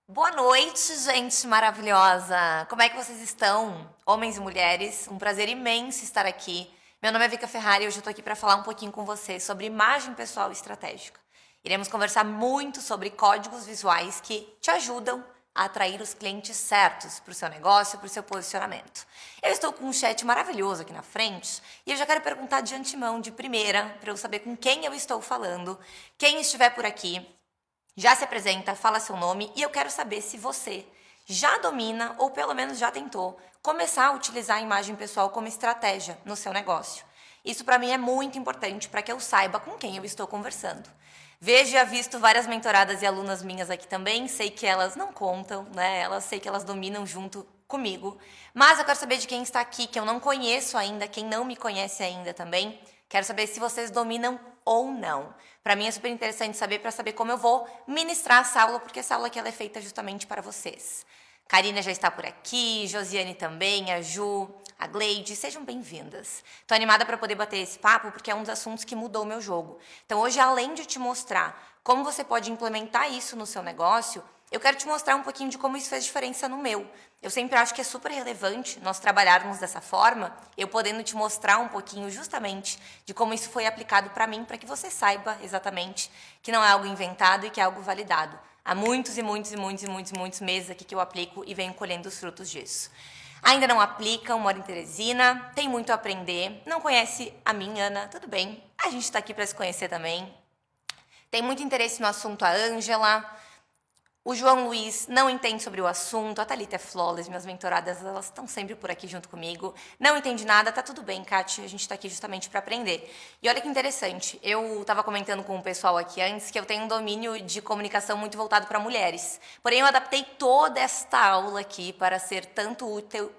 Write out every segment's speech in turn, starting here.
Boa noite, gente maravilhosa! Como é que vocês estão? Homens e mulheres, um prazer imenso estar aqui. Meu nome é Vika Ferrari e hoje eu tô aqui para falar um pouquinho com vocês sobre imagem pessoal estratégica. Iremos conversar muito sobre códigos visuais que te ajudam a atrair os clientes certos para o seu negócio, para o seu posicionamento. Eu estou com um chat maravilhoso aqui na frente e eu já quero perguntar de antemão, de primeira, para eu saber com quem eu estou falando. Quem estiver por aqui, já se apresenta, fala seu nome e eu quero saber se você já domina ou pelo menos já tentou começar a utilizar a imagem pessoal como estratégia no seu negócio. Isso para mim é muito importante para que eu saiba com quem eu estou conversando. Vejo e avisto várias mentoradas e alunas minhas aqui também, sei que elas não contam, né? Sei que elas dominam junto comigo, mas eu quero saber de quem está aqui, que eu não conheço ainda, quem não me conhece ainda também. Quero saber se vocês dominam ou não. Para mim é super interessante saber para saber como eu vou ministrar essa aula, porque essa aula aqui ela é feita justamente para vocês. Karina já está por aqui, Josiane também, a Ju, a Gleide, sejam bem-vindas. Estou animada para poder bater esse papo, porque é um dos assuntos que mudou o meu jogo. Então hoje, além de te mostrar como você pode implementar isso no seu negócio, eu quero te mostrar um pouquinho de como isso fez diferença no meu. Eu sempre acho que é super relevante nós trabalharmos dessa forma, eu podendo te mostrar um pouquinho justamente de como isso foi aplicado para mim, para que você saiba exatamente que não é algo inventado e que é algo validado. Há muitos e muitos e muitos e muitos e muitos meses aqui que eu aplico e venho colhendo os frutos disso. Ainda não aplicam, mora em Teresina, tem muito a aprender, não conhece a mim, Ana, tudo bem, a gente está aqui para se conhecer também. Tem muito interesse no assunto a Ângela. O João Luiz não entende sobre o assunto, a Thalita é flawless, minhas mentoradas, elas estão sempre por aqui junto comigo. Não entende nada, tá tudo bem, Kátia, a gente está aqui justamente para aprender. E olha que interessante, eu estava comentando com o pessoal aqui antes que eu tenho um domínio de comunicação muito voltado para mulheres. Porém, eu adaptei toda esta aula aqui para ser tanto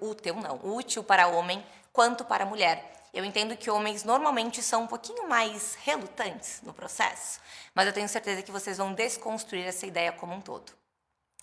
útil para homem quanto para mulher. Eu entendo que homens normalmente são um pouquinho mais relutantes no processo, mas eu tenho certeza que vocês vão desconstruir essa ideia como um todo.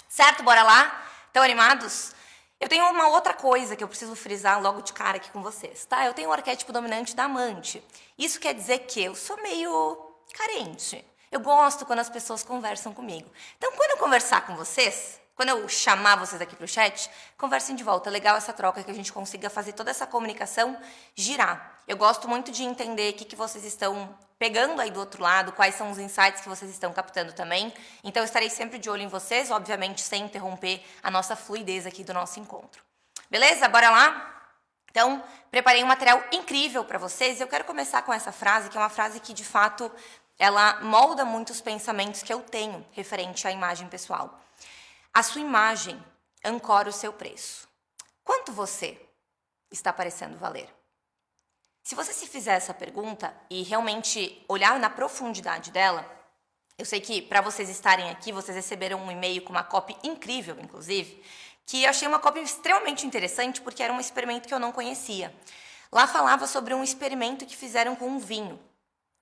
Certo? Bora lá? Estão animados? Eu tenho uma outra coisa que eu preciso frisar logo de cara aqui com vocês, tá? Eu tenho o arquétipo dominante da amante. Isso quer dizer que eu sou meio carente. Eu gosto quando as pessoas conversam comigo. Então, quando eu conversar com vocês, quando eu chamar vocês aqui para o chat, conversem de volta. É legal essa troca, que a gente consiga fazer toda essa comunicação girar. Eu gosto muito de entender o que vocês estão pegando aí do outro lado, quais são os insights que vocês estão captando também. Então, eu estarei sempre de olho em vocês, obviamente sem interromper a nossa fluidez aqui do nosso encontro. Beleza? Bora lá? Então, preparei um material incrível para vocês e eu quero começar com essa frase, que é uma frase que, de fato, ela molda muito os pensamentos que eu tenho referente à imagem pessoal. A sua imagem ancora o seu preço. Quanto você está parecendo valer? Se você se fizer essa pergunta e realmente olhar na profundidade dela, eu sei que para vocês estarem aqui, vocês receberam um e-mail com uma copy incrível, inclusive, que eu achei uma copy extremamente interessante porque era um experimento que eu não conhecia. Lá falava sobre um experimento que fizeram com um vinho.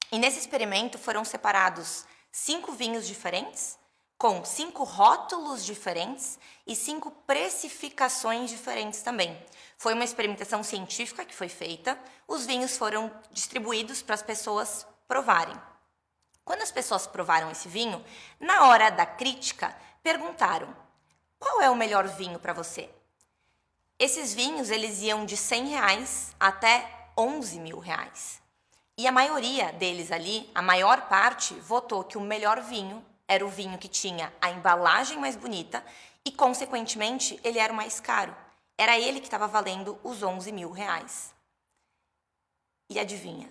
E nesse experimento foram separados 5 vinhos diferentes, com 5 rótulos diferentes e 5 precificações diferentes também. Foi uma experimentação científica que foi feita, os vinhos foram distribuídos para as pessoas provarem. Quando as pessoas provaram esse vinho, na hora da crítica, perguntaram: qual é o melhor vinho para você? Esses vinhos, eles iam de R$100 até R$11.000. E a maioria deles ali, a maior parte, votou que o melhor vinho era o vinho que tinha a embalagem mais bonita e, consequentemente, ele era o mais caro. Era ele que estava valendo os R$11.000. E adivinha?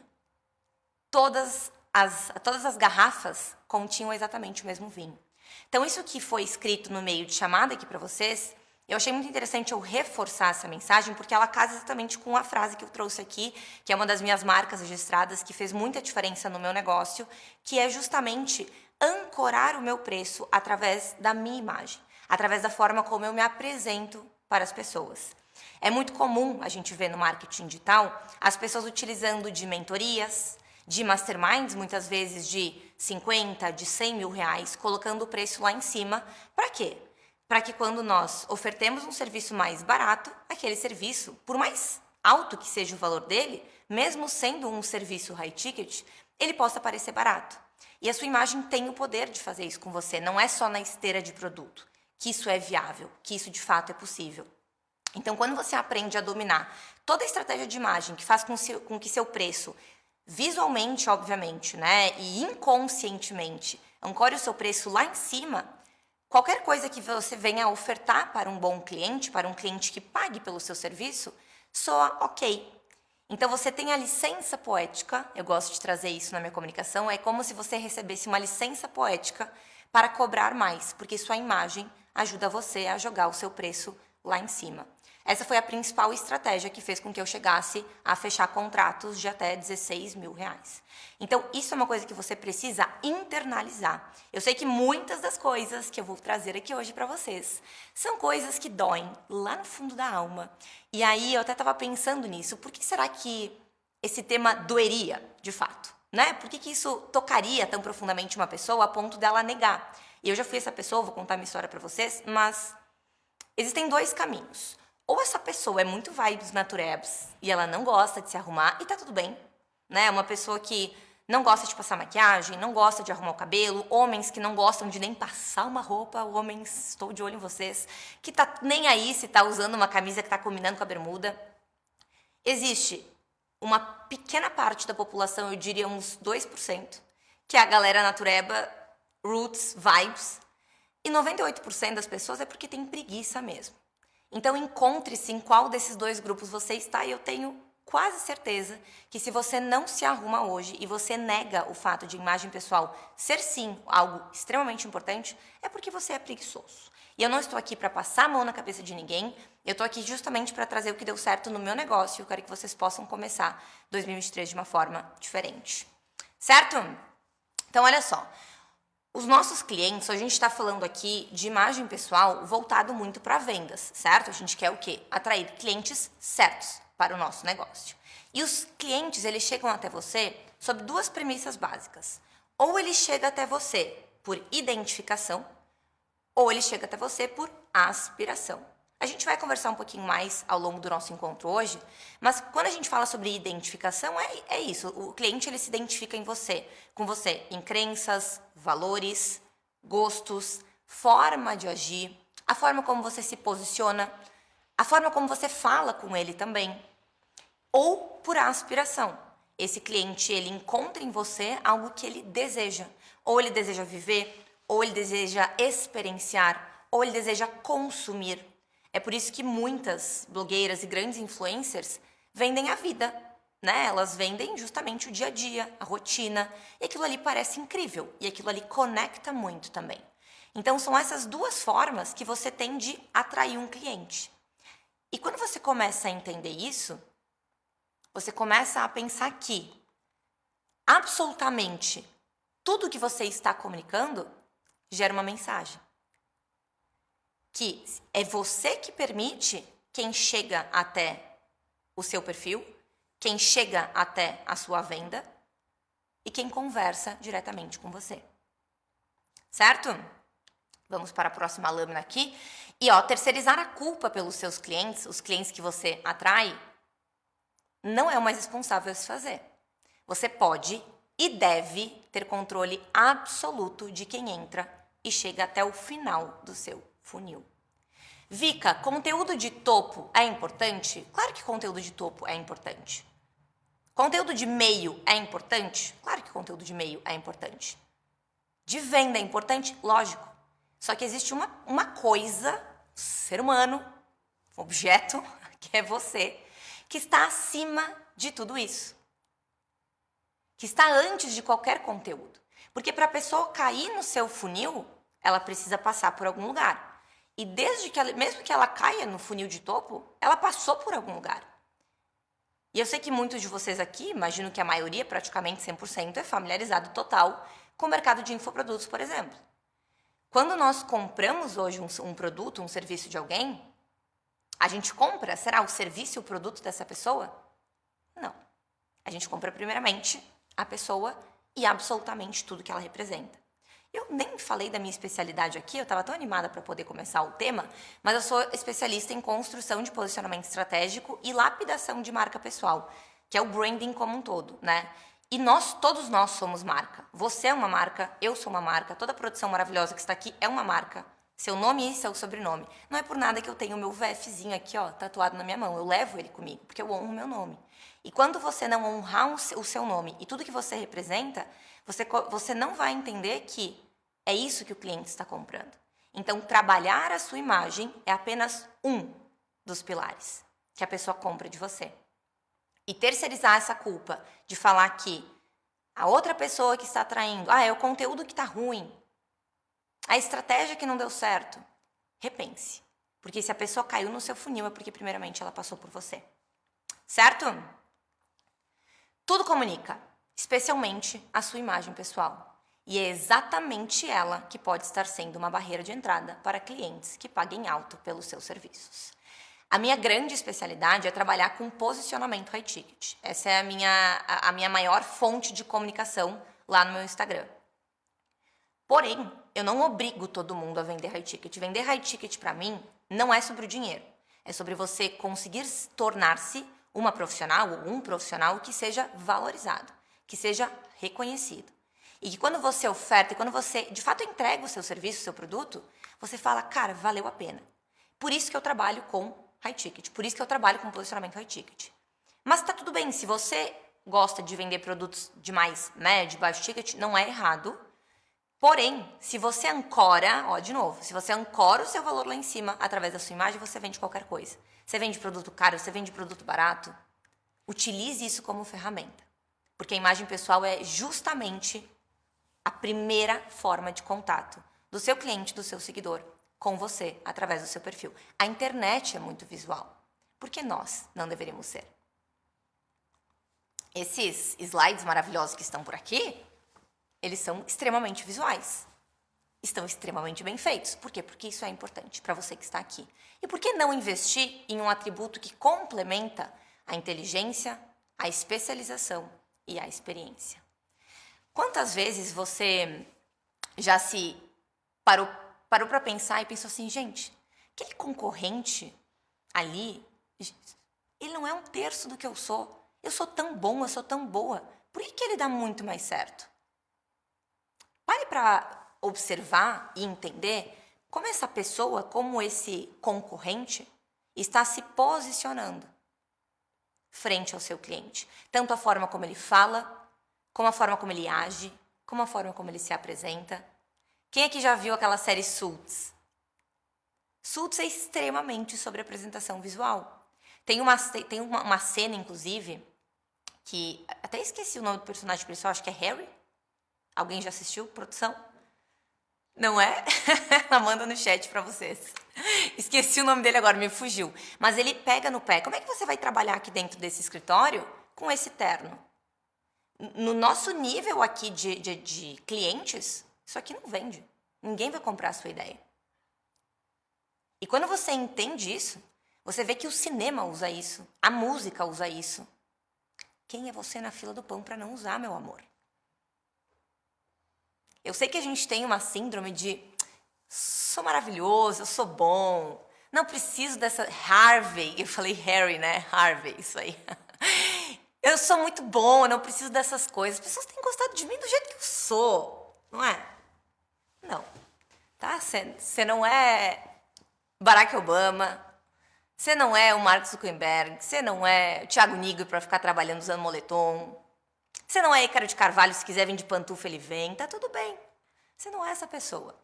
Todas as garrafas continham exatamente o mesmo vinho. Então, isso que foi escrito no meio de chamada aqui para vocês, eu achei muito interessante eu reforçar essa mensagem, porque ela casa exatamente com a frase que eu trouxe aqui, que é uma das minhas marcas registradas, que fez muita diferença no meu negócio, que é justamente ancorar o meu preço através da minha imagem, através da forma como eu me apresento para as pessoas. É muito comum a gente ver no marketing digital as pessoas utilizando de mentorias, de masterminds, muitas vezes de 50, de 100 mil reais, colocando o preço lá em cima. Para quê? Para que quando nós ofertemos um serviço mais barato, aquele serviço, por mais alto que seja o valor dele, mesmo sendo um serviço high ticket, ele possa parecer barato. E a sua imagem tem o poder de fazer isso com você, não é só na esteira de produto, que isso é viável, que isso de fato é possível. Então, quando você aprende a dominar toda a estratégia de imagem que faz com que seu preço, visualmente, obviamente, né, e inconscientemente, ancore o seu preço lá em cima, qualquer coisa que você venha a ofertar para um bom cliente, para um cliente que pague pelo seu serviço, soa ok. Então, você tem a licença poética, eu gosto de trazer isso na minha comunicação, é como se você recebesse uma licença poética para cobrar mais, porque sua imagem ajuda você a jogar o seu preço lá em cima. Essa foi a principal estratégia que fez com que eu chegasse a fechar contratos de até 16 mil reais. Então, isso é uma coisa que você precisa internalizar. Eu sei que muitas das coisas que eu vou trazer aqui hoje para vocês são coisas que doem lá no fundo da alma. E aí, eu até estava pensando nisso. Por que será que esse tema doeria, de fato? Né? Por que isso tocaria tão profundamente uma pessoa a ponto dela negar? E eu já fui essa pessoa, vou contar minha história para vocês, mas existem dois caminhos. Ou essa pessoa é muito vibes naturebs e ela não gosta de se arrumar e tá tudo bem, né? Uma pessoa que não gosta de passar maquiagem, não gosta de arrumar o cabelo, homens que não gostam de nem passar uma roupa, homens, estou de olho em vocês, que tá nem aí se tá usando uma camisa que tá combinando com a bermuda. Existe uma pequena parte da população, eu diria uns 2%, que é a galera natureba, roots, vibes, e 98% das pessoas é porque tem preguiça mesmo. Então, encontre-se em qual desses dois grupos você está e eu tenho quase certeza que se você não se arruma hoje e você nega o fato de imagem pessoal ser sim algo extremamente importante, é porque você é preguiçoso. E eu não estou aqui para passar a mão na cabeça de ninguém, eu estou aqui justamente para trazer o que deu certo no meu negócio e eu quero que vocês possam começar 2023 de uma forma diferente. Certo? Então, olha só. Os nossos clientes, a gente está falando aqui de imagem pessoal voltado muito para vendas, certo? A gente quer o quê? Atrair clientes certos para o nosso negócio. E os clientes, eles chegam até você sob duas premissas básicas. Ou ele chega até você por identificação, ou ele chega até você por aspiração. A gente vai conversar um pouquinho mais ao longo do nosso encontro hoje, mas quando a gente fala sobre identificação, é isso. O cliente ele se identifica com você em crenças, valores, gostos, forma de agir, a forma como você se posiciona, a forma como você fala com ele também. Ou por aspiração. Esse cliente ele encontra em você algo que ele deseja. Ou ele deseja viver, ou ele deseja experienciar, ou ele deseja consumir. É por isso que muitas blogueiras e grandes influencers vendem a vida, né? Elas vendem justamente o dia a dia, a rotina, e aquilo ali parece incrível, e aquilo ali conecta muito também. Então, são essas duas formas que você tem de atrair um cliente. E quando você começa a entender isso, você começa a pensar que absolutamente tudo que você está comunicando gera uma mensagem. Que é você que permite quem chega até o seu perfil, quem chega até a sua venda e quem conversa diretamente com você. Certo? Vamos para a próxima lâmina aqui. E terceirizar a culpa pelos seus clientes, os clientes que você atrai, não é o mais responsável a se fazer. Você pode e deve ter controle absoluto de quem entra e chega até o final do seu funil. Vica, conteúdo de topo é importante? Claro que conteúdo de topo é importante. Conteúdo de meio é importante? Claro que conteúdo de meio é importante. De venda é importante? Lógico. Só que existe uma coisa, ser humano, objeto, que é você, que está acima de tudo isso. Que está antes de qualquer conteúdo. Porque para a pessoa cair no seu funil, ela precisa passar por algum lugar. E mesmo que ela caia no funil de topo, ela passou por algum lugar. E eu sei que muitos de vocês aqui, imagino que a maioria, praticamente 100%, é familiarizado total com o mercado de infoprodutos, por exemplo. Quando nós compramos hoje um produto, um serviço de alguém, a gente compra, será o serviço e o produto dessa pessoa? Não. A gente compra primeiramente a pessoa e absolutamente tudo que ela representa. Eu nem falei da minha especialidade aqui, eu estava tão animada para poder começar o tema, mas eu sou especialista em construção de posicionamento estratégico e lapidação de marca pessoal, que é o branding como um todo, né? E todos nós somos marca. Você é uma marca, eu sou uma marca, toda a produção maravilhosa que está aqui é uma marca, Seu nome e seu sobrenome. Não é por nada que eu tenho o meu VFzinho aqui, ó, tatuado na minha mão. Eu levo ele comigo, porque eu honro o meu nome. E quando você não honrar o seu nome e tudo que você representa, você não vai entender que é isso que o cliente está comprando. Então, trabalhar a sua imagem é apenas um dos pilares que a pessoa compra de você. E terceirizar essa culpa de falar que a outra pessoa que está traindo, é o conteúdo que está ruim, a estratégia que não deu certo, repense. Porque se a pessoa caiu no seu funil é porque primeiramente ela passou por você. Certo? Tudo comunica, especialmente a sua imagem pessoal. E é exatamente ela que pode estar sendo uma barreira de entrada para clientes que paguem alto pelos seus serviços. A minha grande especialidade é trabalhar com posicionamento high ticket. Essa é a minha maior fonte de comunicação lá no meu Instagram. Porém, eu não obrigo todo mundo a vender high ticket. Vender high ticket para mim não é sobre o dinheiro. É sobre você conseguir tornar-se uma profissional ou um profissional que seja valorizado, que seja reconhecido. E que quando você oferta e quando você de fato entrega o seu serviço, o seu produto, você fala, cara, valeu a pena. Por isso que eu trabalho com high ticket, por isso que eu trabalho com posicionamento high ticket. Mas tá tudo bem, se você gosta de vender produtos de mais médio, baixo ticket, não é errado. Porém, se você ancora, de novo, se você ancora o seu valor lá em cima através da sua imagem, você vende qualquer coisa. Você vende produto caro, você vende produto barato. Utilize isso como ferramenta. Porque a imagem pessoal é justamente a primeira forma de contato do seu cliente, do seu seguidor, com você, através do seu perfil. A internet é muito visual. Por que nós não deveríamos ser? Esses slides maravilhosos que estão por aqui, eles são extremamente visuais. Estão extremamente bem feitos. Por quê? Porque isso é importante para você que está aqui. E por que não investir em um atributo que complementa a inteligência, a especialização e a experiência? Quantas vezes você já se parou para pensar e pensou assim, gente, aquele concorrente ali, ele não é um terço do que eu sou. Eu sou tão bom, eu sou tão boa. Por que ele dá muito mais certo? Pare para observar e entender como essa pessoa, como esse concorrente, está se posicionando frente ao seu cliente. Tanto a forma como ele fala, como a forma como ele age, como a forma como ele se apresenta. Quem aqui já viu aquela série Suits? Suits é extremamente sobre apresentação visual. Tem uma cena, inclusive, que até esqueci o nome do personagem principal, acho que é Harry. Alguém já assistiu, produção? Não é? Ela manda no chat pra vocês. Esqueci o nome dele agora, me fugiu. Mas ele pega no pé. Como é que você vai trabalhar aqui dentro desse escritório com esse terno? No nosso nível aqui de clientes, isso aqui não vende. Ninguém vai comprar a sua ideia. E quando você entende isso, você vê que o cinema usa isso, a música usa isso. Quem é você na fila do pão para não usar, meu amor? Eu sei que a gente tem uma síndrome de sou maravilhoso, eu sou bom, não preciso dessa Harvey, eu falei Harry, né? Harvey, isso aí. Eu sou muito bom, eu não preciso dessas coisas. As pessoas têm gostado de mim do jeito que eu sou, não é? Não, tá? Você não é Barack Obama, você não é o Mark Zuckerberg, você não é o Thiago Nigro para ficar trabalhando usando moletom. Você não é Ícaro de Carvalho, se quiser vir de pantufa ele vem, tá tudo bem. Você não é essa pessoa,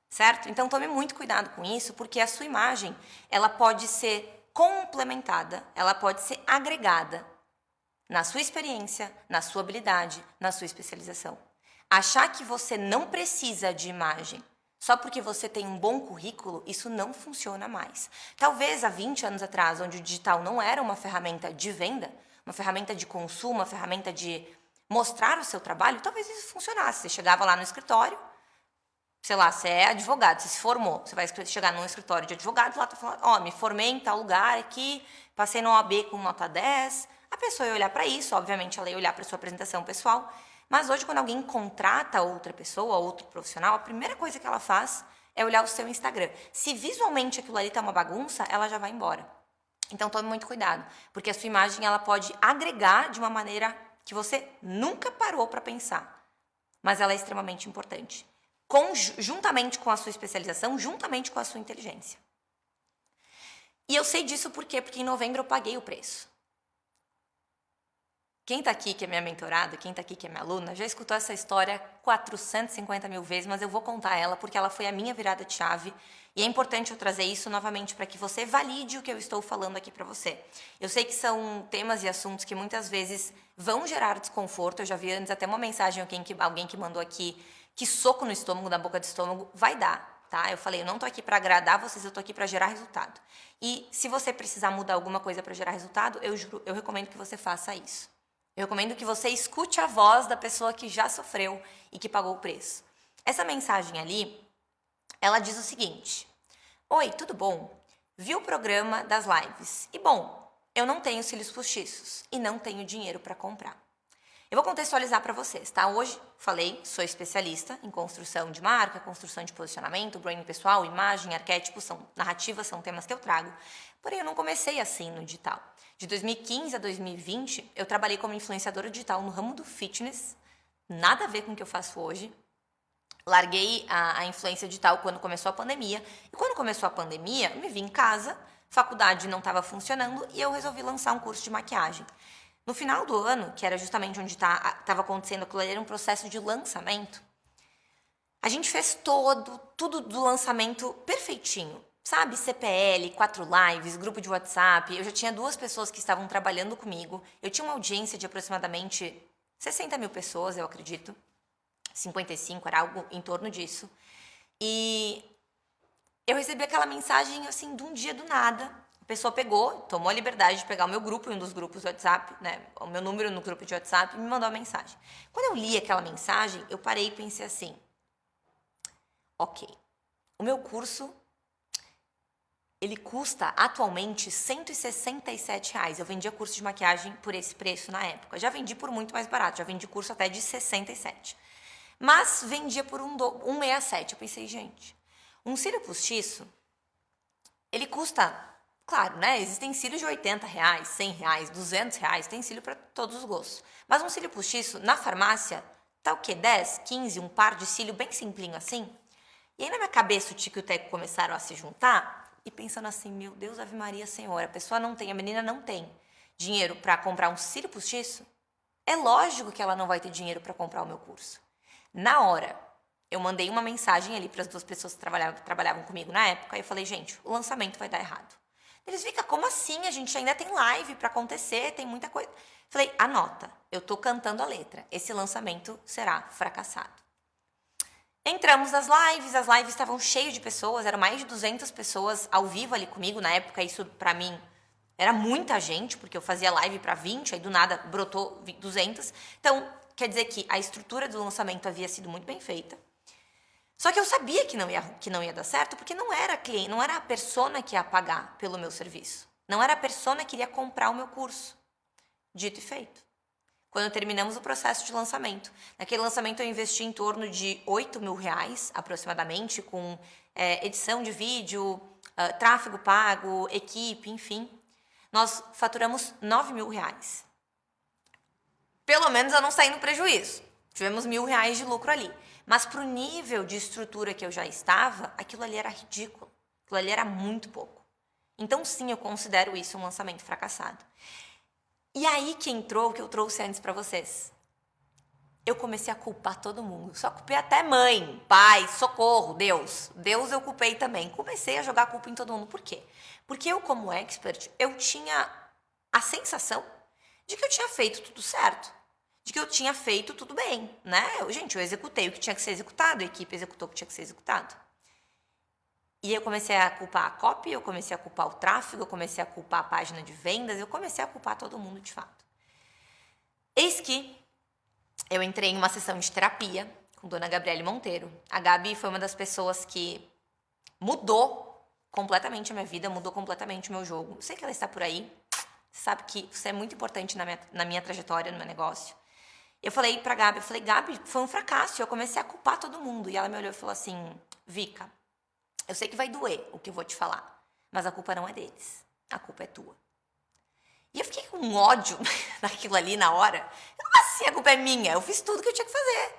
certo? Então tome muito cuidado com isso, porque a sua imagem, ela pode ser complementada, ela pode ser agregada na sua experiência, na sua habilidade, na sua especialização. Achar que você não precisa de imagem só porque você tem um bom currículo, isso não funciona mais. Talvez há 20 anos atrás, onde o digital não era uma ferramenta de venda, uma ferramenta de consumo, uma ferramenta de mostrar o seu trabalho, talvez isso funcionasse. Você chegava lá no escritório, sei lá, você é advogado, você se formou, você vai chegar num escritório de advogado, lá tá falando, me formei em tal lugar aqui, passei no OAB com nota 10. A pessoa ia olhar para isso, obviamente ela ia olhar para sua apresentação pessoal, mas hoje quando alguém contrata outra pessoa, outro profissional, a primeira coisa que ela faz é olhar o seu Instagram. Se visualmente aquilo ali tá uma bagunça, ela já vai embora. Então tome muito cuidado, porque a sua imagem ela pode agregar de uma maneira que você nunca parou para pensar, mas ela é extremamente importante. juntamente com a sua especialização, juntamente com a sua inteligência. E eu sei disso por quê? Porque em novembro eu paguei o preço. Quem tá aqui que é minha mentorada, quem tá aqui que é minha aluna, já escutou essa história 450 mil vezes, mas eu vou contar ela porque ela foi a minha virada de chave e é importante eu trazer isso novamente para que você valide o que eu estou falando aqui para você. Eu sei que são temas e assuntos que muitas vezes vão gerar desconforto, eu já vi antes até uma mensagem, alguém que mandou aqui, que soco no estômago, na boca do estômago, vai dar. Tá? Eu falei, eu não tô aqui para agradar vocês, eu tô aqui para gerar resultado. E se você precisar mudar alguma coisa para gerar resultado, eu recomendo que você faça isso. Eu recomendo que você escute a voz da pessoa que já sofreu e que pagou o preço. Essa mensagem ali, ela diz o seguinte: oi, tudo bom? Vi o programa das lives. E bom, eu não tenho cílios postiços e não tenho dinheiro para comprar. Eu vou contextualizar para vocês, tá? Hoje, falei, sou especialista em construção de marca, construção de posicionamento, branding pessoal, imagem, arquétipos, narrativas, são temas que eu trago. Porém, eu não comecei assim no digital. De 2015 a 2020, eu trabalhei como influenciadora digital no ramo do fitness, nada a ver com o que eu faço hoje. Larguei a influência digital quando começou a pandemia. E quando começou a pandemia, eu me vi em casa, faculdade não estava funcionando e eu resolvi lançar um curso de maquiagem. No final do ano, que era justamente onde estava acontecendo aquilo ali, era um processo de lançamento, a gente fez tudo do lançamento perfeitinho. Sabe, CPL, 4 lives, grupo de WhatsApp. Eu já tinha 2 pessoas que estavam trabalhando comigo. Eu tinha uma audiência de aproximadamente 60 mil pessoas, eu acredito. 55, era algo em torno disso. E eu recebi aquela mensagem, assim, de um dia do nada. A pessoa pegou, tomou a liberdade de pegar o meu grupo, em um dos grupos do WhatsApp, né, o meu número no grupo de WhatsApp, e me mandou uma mensagem. Quando eu li aquela mensagem, eu parei e pensei assim: ok, o meu curso, ele custa atualmente R$ 167. Eu vendia curso de maquiagem por esse preço na época. Já vendi por muito mais barato, já vendi curso até de 67. Mas vendia por 167. Eu pensei, gente, um cílio postiço, ele custa, claro, né? Existem cílios de R$80, R$100, R$200, tem cílio para todos os gostos. Mas um cílio postiço, na farmácia, tá o quê? 10, 15, um par de cílio bem simplinho assim. E aí na minha cabeça o tico e o teco começaram a se juntar. E pensando assim, meu Deus, Ave Maria Senhora, a menina não tem dinheiro para comprar um cílio postiço, é lógico que ela não vai ter dinheiro para comprar o meu curso. Na hora, eu mandei uma mensagem ali para as 2 pessoas que trabalhavam comigo na época, e eu falei, gente, o lançamento vai dar errado. Eles ficam, como assim? A gente ainda tem live para acontecer, tem muita coisa. Falei, anota, eu tô cantando a letra, esse lançamento será fracassado. Entramos nas lives, as lives estavam cheias de pessoas, eram mais de 200 pessoas ao vivo ali comigo. Na época, isso pra mim era muita gente, porque eu fazia live para 20, aí do nada brotou 200. Então, quer dizer que a estrutura do lançamento havia sido muito bem feita. Só que eu sabia que não ia dar certo, porque não era cliente, não era a persona que ia pagar pelo meu serviço. Não era a persona que iria comprar o meu curso. Dito e feito. Quando terminamos o processo de lançamento. Naquele lançamento eu investi em torno de R$8 mil, aproximadamente, com edição de vídeo, tráfego pago, equipe, enfim. Nós faturamos R$9 mil. Pelo menos eu não saí no prejuízo. Tivemos R$1.000 de lucro ali. Mas para o nível de estrutura que eu já estava, aquilo ali era ridículo. Aquilo ali era muito pouco. Então sim, eu considero isso um lançamento fracassado. E aí que entrou o que eu trouxe antes para vocês. Eu comecei a culpar todo mundo. Só culpei até mãe, pai, socorro, Deus. Deus eu culpei também. Comecei a jogar a culpa em todo mundo. Por quê? Porque eu, como expert, eu tinha a sensação de que eu tinha feito tudo certo. De que eu tinha feito tudo bem, né? Eu executei o que tinha que ser executado, a equipe executou o que tinha que ser executado. E eu comecei a culpar a copy, eu comecei a culpar o tráfego, eu comecei a culpar a página de vendas, eu comecei a culpar todo mundo de fato. Eis que eu entrei em uma sessão de terapia com Dona Gabriele Monteiro. A Gabi foi uma das pessoas que mudou completamente a minha vida, mudou completamente o meu jogo. Eu sei que ela está por aí, sabe que você é muito importante na minha trajetória, no meu negócio. Eu falei pra Gabi, Gabi, foi um fracasso, eu comecei a culpar todo mundo. E ela me olhou e falou assim, Vika, eu sei que vai doer o que eu vou te falar, mas a culpa não é deles, a culpa é tua. E eu fiquei com ódio daquilo ali na hora. Como assim a culpa é minha? Eu fiz tudo que eu tinha que fazer.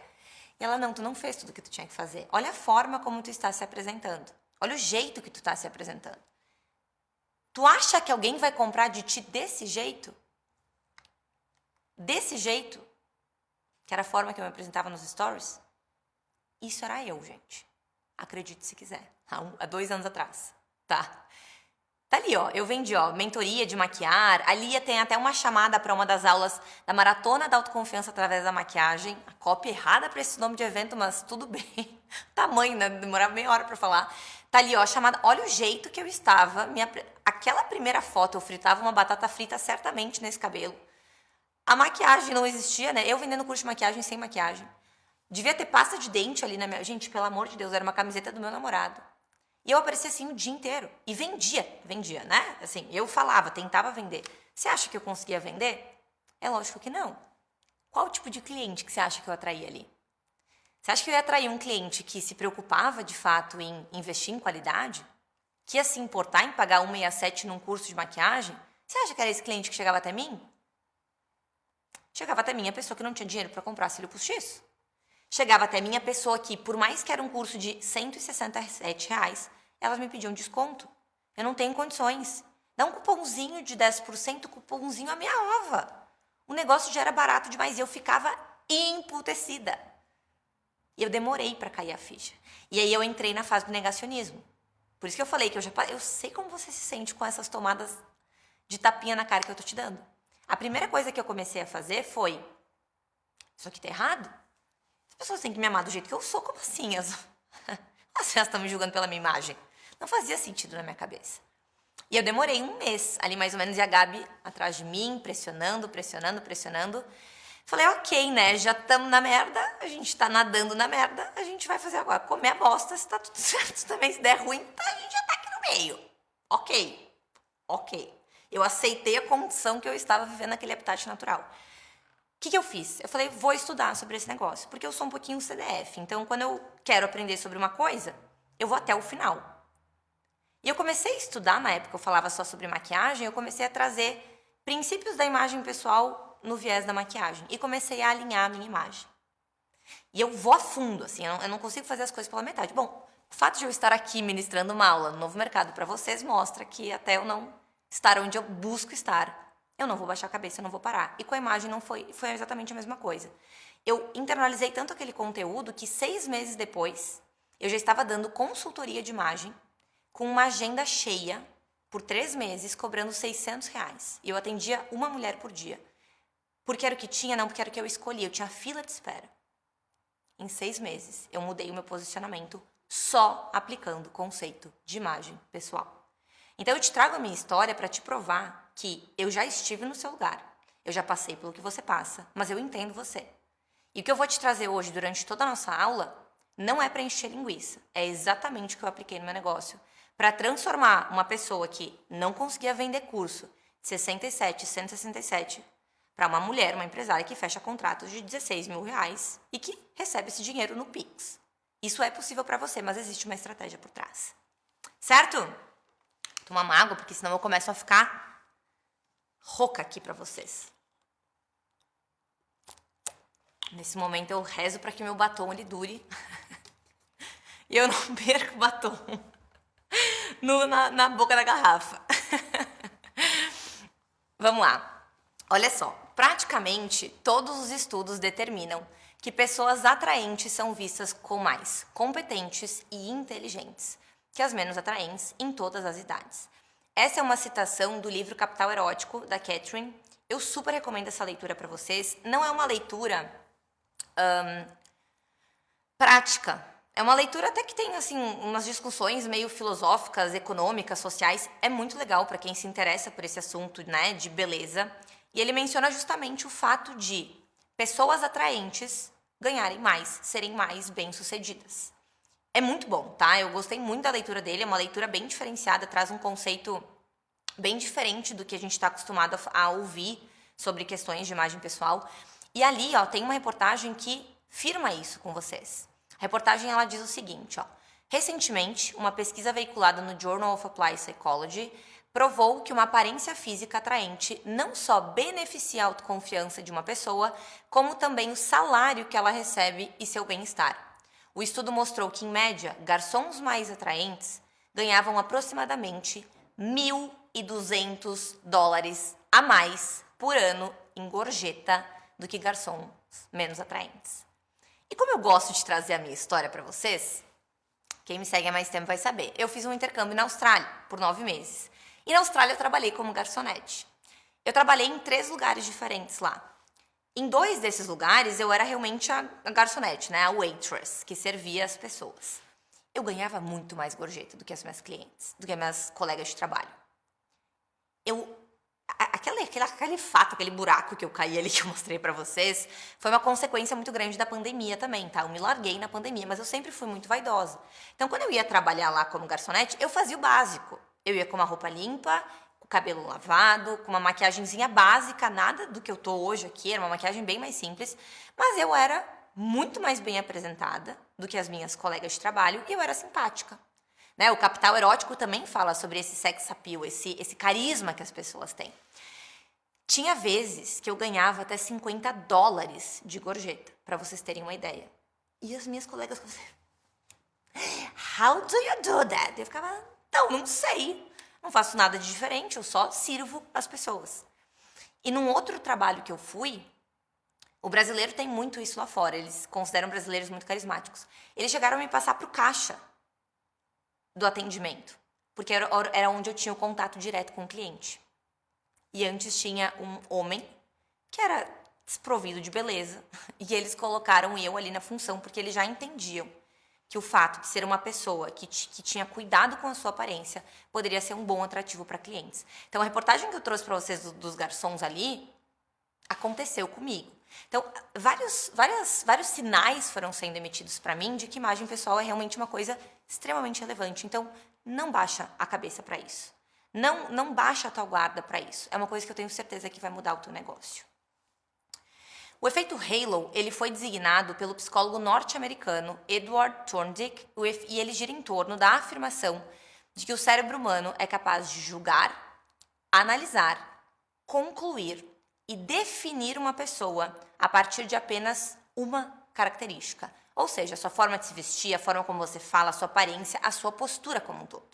E ela, não, tu não fez tudo o que tu tinha que fazer. Olha a forma como tu está se apresentando. Olha o jeito que tu está se apresentando. Tu acha que alguém vai comprar de ti desse jeito? Desse jeito? Que era a forma que eu me apresentava nos stories? Isso era eu, gente. Acredite se quiser. Há 2 anos atrás. Tá ali, ó. Eu vendi, ó, mentoria de maquiar. A Lia tem até uma chamada para uma das aulas da Maratona da Autoconfiança através da maquiagem. A cópia errada para esse nome de evento, mas tudo bem. Tamanho, né? Demorava meia hora para falar. Tá ali, ó, a chamada. Olha o jeito que eu estava. Aquela primeira foto, eu fritava uma batata frita certamente nesse cabelo. A maquiagem não existia, né? Eu vendendo curso de maquiagem sem maquiagem. Devia ter pasta de dente ali na minha... Gente, pelo amor de Deus, era uma camiseta do meu namorado. E eu aparecia assim o dia inteiro. E vendia, né? Assim, eu falava, tentava vender. Você acha que eu conseguia vender? É lógico que não. Qual o tipo de cliente que você acha que eu atraía ali? Você acha que eu ia atrair um cliente que se preocupava, de fato, em investir em qualidade? Que ia se importar em pagar 167 num curso de maquiagem? Você acha que era esse cliente que chegava até mim? Chegava até mim a pessoa que não tinha dinheiro para comprar cílio postiço. Chegava até mim a pessoa que, por mais que era um curso de R$167, elas me pediam desconto. Eu não tenho condições. Dá um cupomzinho de 10%, cupomzinho a minha ova. O negócio já era barato demais e eu ficava emputecida. E eu demorei para cair a ficha. E aí eu entrei na fase do negacionismo. Por isso que eu falei que eu sei como você se sente com essas tomadas de tapinha na cara que eu tô te dando. A primeira coisa que eu comecei a fazer foi: isso aqui tá errado? As pessoas têm que me amar do jeito que eu sou, como assim? Elas estão me julgando pela minha imagem. Não fazia sentido na minha cabeça. E eu demorei 1 mês, ali mais ou menos, e a Gabi atrás de mim, pressionando. Falei, ok, né, já estamos na merda, a gente tá nadando na merda, a gente vai fazer agora, comer a bosta, se tá tudo certo também, se der ruim, a gente já tá aqui no meio. Ok. Eu aceitei a condição que eu estava vivendo naquele habitat natural. O que eu fiz? Eu falei, vou estudar sobre esse negócio, porque eu sou um pouquinho CDF. Então, quando eu quero aprender sobre uma coisa, eu vou até o final. E eu comecei a estudar, na época eu falava só sobre maquiagem, eu comecei a trazer princípios da imagem pessoal no viés da maquiagem. E comecei a alinhar a minha imagem. E eu vou a fundo, assim, eu não consigo fazer as coisas pela metade. Bom, o fato de eu estar aqui ministrando uma aula no Novo Mercado para vocês mostra que até eu não estar onde eu busco estar, eu não vou baixar a cabeça, eu não vou parar. E com a imagem não foi exatamente a mesma coisa. Eu internalizei tanto aquele conteúdo que 6 meses depois, eu já estava dando consultoria de imagem com uma agenda cheia por 3 meses, cobrando R$600. E eu atendia uma mulher por dia. Porque era o que tinha? Não, porque era o que eu escolhi. Eu tinha fila de espera. Em 6 meses, eu mudei o meu posicionamento só aplicando o conceito de imagem pessoal. Então, eu te trago a minha história para te provar que eu já estive no seu lugar. Eu já passei pelo que você passa, mas eu entendo você. E o que eu vou te trazer hoje, durante toda a nossa aula, não é para encher linguiça. É exatamente o que eu apliquei no meu negócio. Para transformar uma pessoa que não conseguia vender curso de 67, 167, para uma mulher, uma empresária que fecha contratos de R$16 mil e que recebe esse dinheiro no Pix. Isso é possível para você, mas existe uma estratégia por trás. Certo? Tomar uma água, porque senão eu começo a ficar rouca aqui para vocês. Nesse momento eu rezo para que meu batom ele dure e eu não perco o batom na boca da garrafa. Vamos lá. Olha só, praticamente todos os estudos determinam que pessoas atraentes são vistas como mais competentes e inteligentes que as menos atraentes em todas as idades. Essa é uma citação do livro Capital Erótico, da Catherine. Eu super recomendo essa leitura para vocês. Não é uma leitura prática. É uma leitura até que tem assim umas discussões meio filosóficas, econômicas, sociais. É muito legal para quem se interessa por esse assunto, né, de beleza. E ele menciona justamente o fato de pessoas atraentes ganharem mais, serem mais bem-sucedidas. É muito bom, tá? Eu gostei muito da leitura dele, é uma leitura bem diferenciada, traz um conceito bem diferente do que a gente está acostumado a ouvir sobre questões de imagem pessoal. E ali, ó, tem uma reportagem que firma isso com vocês. A reportagem, ela diz o seguinte, ó. Recentemente, uma pesquisa veiculada no Journal of Applied Psychology provou que uma aparência física atraente não só beneficia a autoconfiança de uma pessoa, como também o salário que ela recebe e seu bem-estar. O estudo mostrou que, em média, garçons mais atraentes ganhavam aproximadamente $1.200 a mais por ano em gorjeta do que garçons menos atraentes. E como eu gosto de trazer a minha história para vocês, quem me segue há mais tempo vai saber. Eu fiz um intercâmbio na Austrália por 9 meses. E na Austrália eu trabalhei como garçonete. Eu trabalhei em 3 lugares diferentes lá. Em 2 desses lugares eu era realmente a garçonete, né? A waitress, que servia as pessoas. Eu ganhava muito mais gorjeta do que as minhas clientes, do que as minhas colegas de trabalho. Aquele fato, aquele buraco que eu caí ali, que eu mostrei pra vocês, foi uma consequência muito grande da pandemia também, tá? Eu me larguei na pandemia, mas eu sempre fui muito vaidosa. Então, quando eu ia trabalhar lá como garçonete, eu fazia o básico. Eu ia com uma roupa limpa, com o cabelo lavado, com uma maquiagemzinha básica, nada do que eu tô hoje aqui, era uma maquiagem bem mais simples, mas eu era muito mais bem apresentada do que as minhas colegas de trabalho e eu era simpática. Né? O Capital Erótico também fala sobre esse sex appeal, esse carisma que as pessoas têm. Tinha vezes que eu ganhava até $50 de gorjeta, para vocês terem uma ideia. E as minhas colegas how do you do that? Eu ficava, não sei. Não faço nada de diferente, eu só sirvo as pessoas. E num outro trabalho que eu fui, o brasileiro tem muito isso lá fora, eles consideram brasileiros muito carismáticos. Eles chegaram a me passar pro caixa do atendimento, porque era onde eu tinha o contato direto com o cliente. E antes tinha um homem que era desprovido de beleza, e eles colocaram eu ali na função, porque eles já entendiam que o fato de ser uma pessoa que tinha cuidado com a sua aparência poderia ser um bom atrativo para clientes. Então, a reportagem que eu trouxe para vocês dos garçons ali aconteceu comigo. Então, vários sinais foram sendo emitidos para mim de que imagem pessoal é realmente uma coisa extremamente relevante. Então, não baixa a cabeça para isso. Não baixa a tua guarda para isso. É uma coisa que eu tenho certeza que vai mudar o teu negócio. O efeito Halo, ele foi designado pelo psicólogo norte-americano Edward Thorndike e ele gira em torno da afirmação de que o cérebro humano é capaz de julgar, analisar, concluir e definir uma pessoa a partir de apenas uma característica. Ou seja, a sua forma de se vestir, a forma como você fala, a sua aparência, a sua postura como um todo.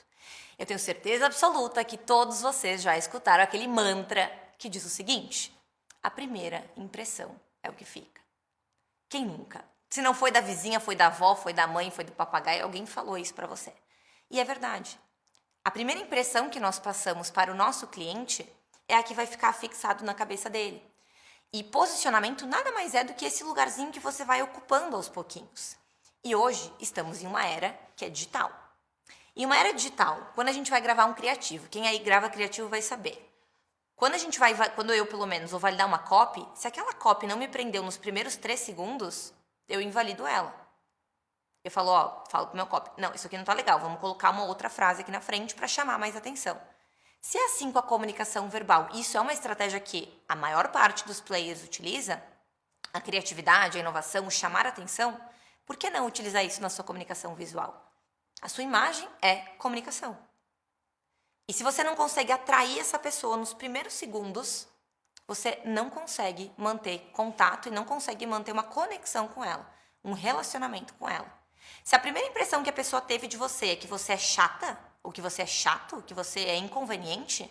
Eu tenho certeza absoluta que todos vocês já escutaram aquele mantra que diz o seguinte: a primeira impressão é o que fica. Quem nunca? Se não foi da vizinha, foi da avó, foi da mãe, foi do papagaio, alguém falou isso para você. E é verdade. A primeira impressão que nós passamos para o nosso cliente é a que vai ficar fixado na cabeça dele. E posicionamento nada mais é do que esse lugarzinho que você vai ocupando aos pouquinhos. E hoje estamos em uma era que é digital. Em uma era digital, quando a gente vai gravar um criativo, quem aí grava criativo vai saber. Quando eu, pelo menos, vou validar uma copy, se aquela copy não me prendeu nos primeiros 3 segundos, eu invalido ela. Eu falo pro meu copy, não, isso aqui não tá legal, vamos colocar uma outra frase aqui na frente para chamar mais atenção. Se é assim com a comunicação verbal, isso é uma estratégia que a maior parte dos players utiliza, a criatividade, a inovação, o chamar atenção, por que não utilizar isso na sua comunicação visual? A sua imagem é comunicação. E se você não consegue atrair essa pessoa nos primeiros segundos, você não consegue manter contato e não consegue manter uma conexão com ela, um relacionamento com ela. Se a primeira impressão que a pessoa teve de você é que você é chata, ou que você é chato, que você é inconveniente,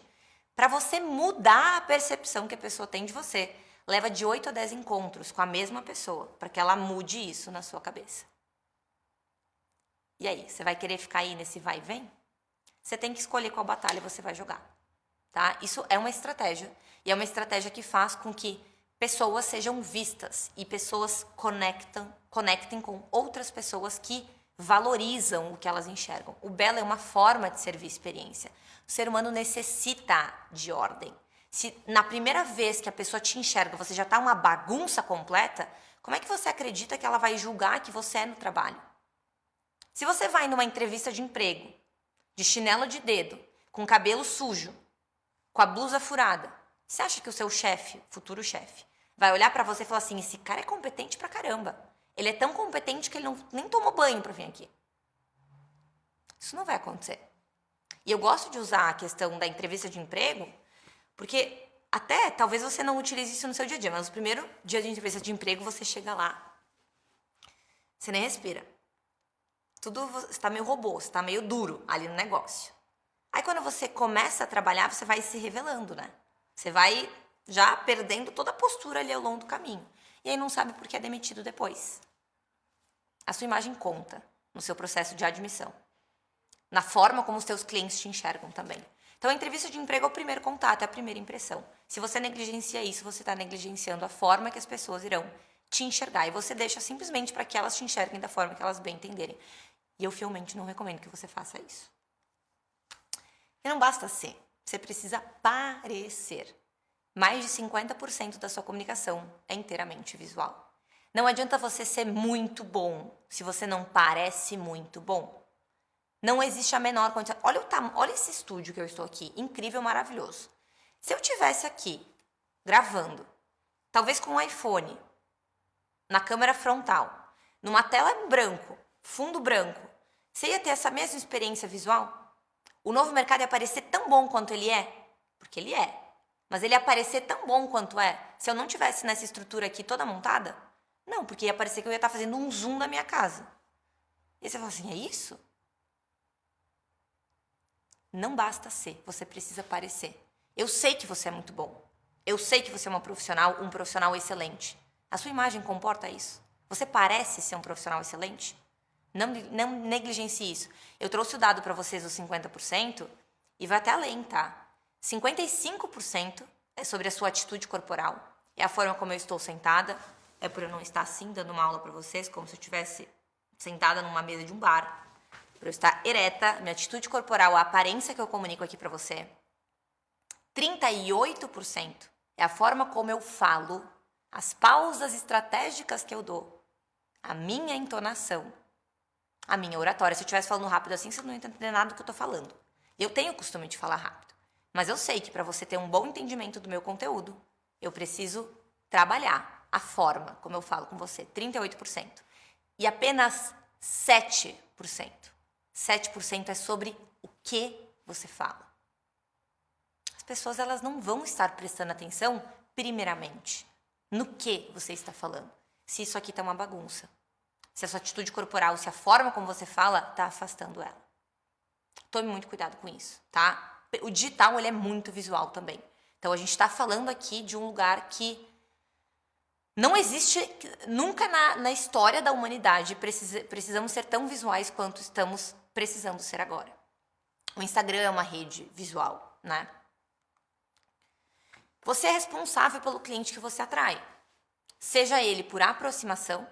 para você mudar a percepção que a pessoa tem de você, leva de 8 a 10 encontros com a mesma pessoa, para que ela mude isso na sua cabeça. E aí, você vai querer ficar aí nesse vai e vem? Você tem que escolher qual batalha você vai jogar, tá? Isso é uma estratégia, e é uma estratégia que faz com que pessoas sejam vistas e pessoas conectem com outras pessoas que valorizam o que elas enxergam. O belo é uma forma de servir experiência. O ser humano necessita de ordem. Se na primeira vez que a pessoa te enxerga, você já está uma bagunça completa, como é que você acredita que ela vai julgar que você é no trabalho? Se você vai numa entrevista de emprego, de chinelo de dedo, com cabelo sujo, com a blusa furada, você acha que o seu chefe, futuro chefe, vai olhar pra você e falar assim, esse cara é competente pra caramba. Ele é tão competente que ele nem tomou banho pra vir aqui. Isso não vai acontecer. E eu gosto de usar a questão da entrevista de emprego, porque até talvez você não utilize isso no seu dia a dia, mas no primeiro dia de entrevista de emprego você chega lá, você nem respira. Tudo está meio robô, está meio duro ali no negócio. Aí quando você começa a trabalhar, você vai se revelando, né? Você vai já perdendo toda a postura ali ao longo do caminho. E aí não sabe por que é demitido depois. A sua imagem conta no seu processo de admissão. Na forma como os seus clientes te enxergam também. Então a entrevista de emprego é o primeiro contato, é a primeira impressão. Se você negligencia isso, você está negligenciando a forma que as pessoas irão te enxergar. E você deixa simplesmente para que elas te enxerguem da forma que elas bem entenderem. E eu fielmente não recomendo que você faça isso. E não basta ser, você precisa parecer. Mais de 50% da sua comunicação é inteiramente visual. Não adianta você ser muito bom se você não parece muito bom. Não existe a menor condição. Olha esse estúdio que eu estou aqui, incrível, maravilhoso. Se eu tivesse aqui, gravando, talvez com um iPhone, na câmera frontal, numa tela em branco, fundo branco, você ia ter essa mesma experiência visual? O novo mercado ia parecer tão bom quanto ele é? Porque ele é. Mas ele ia parecer tão bom quanto é se eu não tivesse nessa estrutura aqui toda montada? Não, porque ia parecer que eu ia estar fazendo um zoom da minha casa. E você fala assim, é isso? Não basta ser, você precisa parecer. Eu sei que você é muito bom. Eu sei que você é um profissional excelente. A sua imagem comporta isso. Você parece ser um profissional excelente? Não negligencie isso. Eu trouxe o dado para vocês dos 50% e vai até além, tá? 55% é sobre a sua atitude corporal. É a forma como eu estou sentada. É por eu não estar assim, dando uma aula para vocês, como se eu estivesse sentada numa mesa de um bar. Para eu estar ereta, minha atitude corporal, a aparência que eu comunico aqui para você. 38% é a forma como eu falo, as pausas estratégicas que eu dou, a minha entonação, a minha oratória. Se eu estivesse falando rápido assim, você não ia entender nada do que eu estou falando. Eu tenho o costume de falar rápido, mas eu sei que para você ter um bom entendimento do meu conteúdo, eu preciso trabalhar a forma como eu falo com você, 38%. E apenas 7% é sobre o que você fala. As pessoas elas não vão estar prestando atenção, primeiramente, no que você está falando. Se isso aqui está uma bagunça. Se a sua atitude corporal, se a forma como você fala, está afastando ela. Tome muito cuidado com isso, tá? O digital ele é muito visual também. Então a gente está falando aqui de um lugar que não existe nunca na história da humanidade. Precisamos ser tão visuais quanto estamos precisando ser agora. O Instagram é uma rede visual, né? Você é responsável pelo cliente que você atrai. Seja ele por aproximação,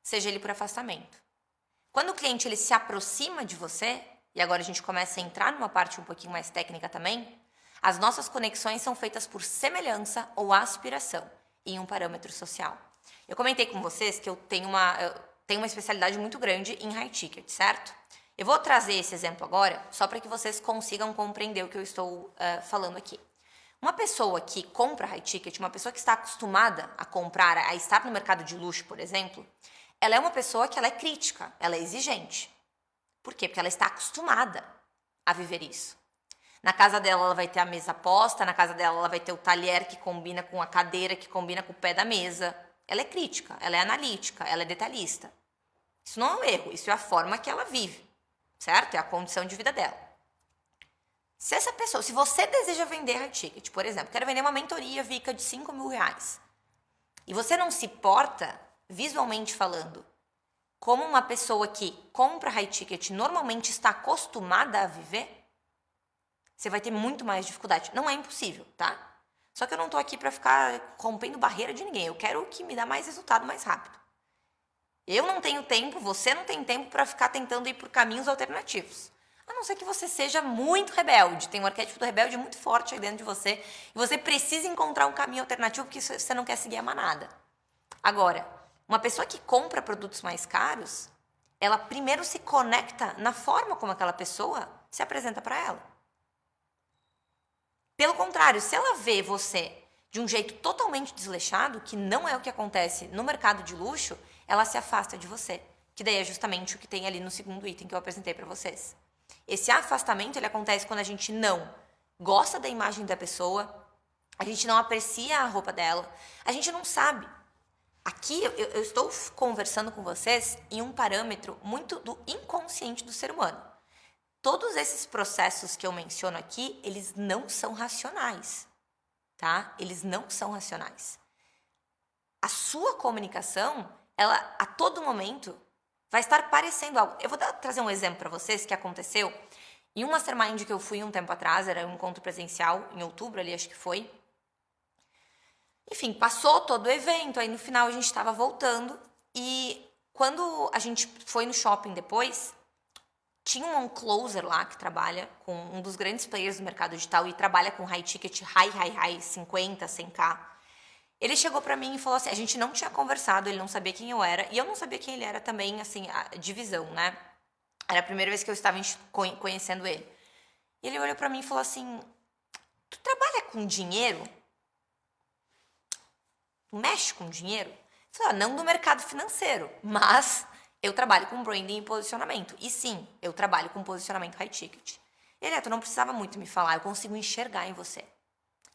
seja ele por afastamento. Quando o cliente ele se aproxima de você, e agora a gente começa a entrar numa parte um pouquinho mais técnica também, as nossas conexões são feitas por semelhança ou aspiração em um parâmetro social. Eu comentei com vocês que eu tenho uma especialidade muito grande em high ticket, certo? Eu vou trazer esse exemplo agora só para que vocês consigam compreender o que eu estou falando aqui. Uma pessoa que compra high ticket, uma pessoa que está acostumada a comprar, a estar no mercado de luxo, por exemplo, ela é uma pessoa que ela é crítica, ela é exigente. Por quê? Porque ela está acostumada a viver isso. Na casa dela, ela vai ter a mesa posta, na casa dela, ela vai ter o talher que combina com a cadeira, que combina com o pé da mesa. Ela é crítica, ela é analítica, ela é detalhista. Isso não é um erro, isso é a forma que ela vive, certo? É a condição de vida dela. Se essa pessoa, se você deseja vender high ticket, por exemplo, quero vender uma mentoria VICA de R$5.000, e você não se porta, visualmente falando, como uma pessoa que compra high ticket normalmente está acostumada a viver, você vai ter muito mais dificuldade. Não é impossível, tá? Só que eu não tô aqui para ficar rompendo barreira de ninguém. Eu quero o que me dá mais resultado mais rápido. Eu não tenho tempo, você não tem tempo para ficar tentando ir por caminhos alternativos. A não ser que você seja muito rebelde. Tem um arquétipo do rebelde muito forte aí dentro de você. E você precisa encontrar um caminho alternativo porque você não quer seguir a manada. Agora, uma pessoa que compra produtos mais caros, ela primeiro se conecta na forma como aquela pessoa se apresenta para ela. Pelo contrário, se ela vê você de um jeito totalmente desleixado, que não é o que acontece no mercado de luxo, ela se afasta de você. Que daí é justamente o que tem ali no segundo item que eu apresentei para vocês. Esse afastamento, ele acontece quando a gente não gosta da imagem da pessoa, a gente não aprecia a roupa dela, a gente não sabe. Aqui eu estou conversando com vocês em um parâmetro muito do inconsciente do ser humano. Todos esses processos que eu menciono aqui, eles não são racionais, tá? Eles não são racionais. A sua comunicação, ela a todo momento vai estar parecendo algo. Eu vou trazer um exemplo para vocês que aconteceu em um mastermind que eu fui um tempo atrás, era um encontro presencial, em outubro ali acho que foi. Enfim, passou todo o evento, aí no final a gente estava voltando e quando a gente foi no shopping depois, tinha um closer lá que trabalha com um dos grandes players do mercado digital e trabalha com high ticket, high, 50, 100k. Ele chegou pra mim e falou assim, a gente não tinha conversado, ele não sabia quem eu era, e eu não sabia quem ele era também, assim, a divisão, né? Era a primeira vez que eu estava conhecendo ele. E ele olhou pra mim e falou assim, tu trabalha com dinheiro? Tu mexe com dinheiro? Eu falei, não no mercado financeiro, mas eu trabalho com branding e posicionamento. E sim, eu trabalho com posicionamento high ticket. Ele, tu não precisava muito me falar, eu consigo enxergar em você.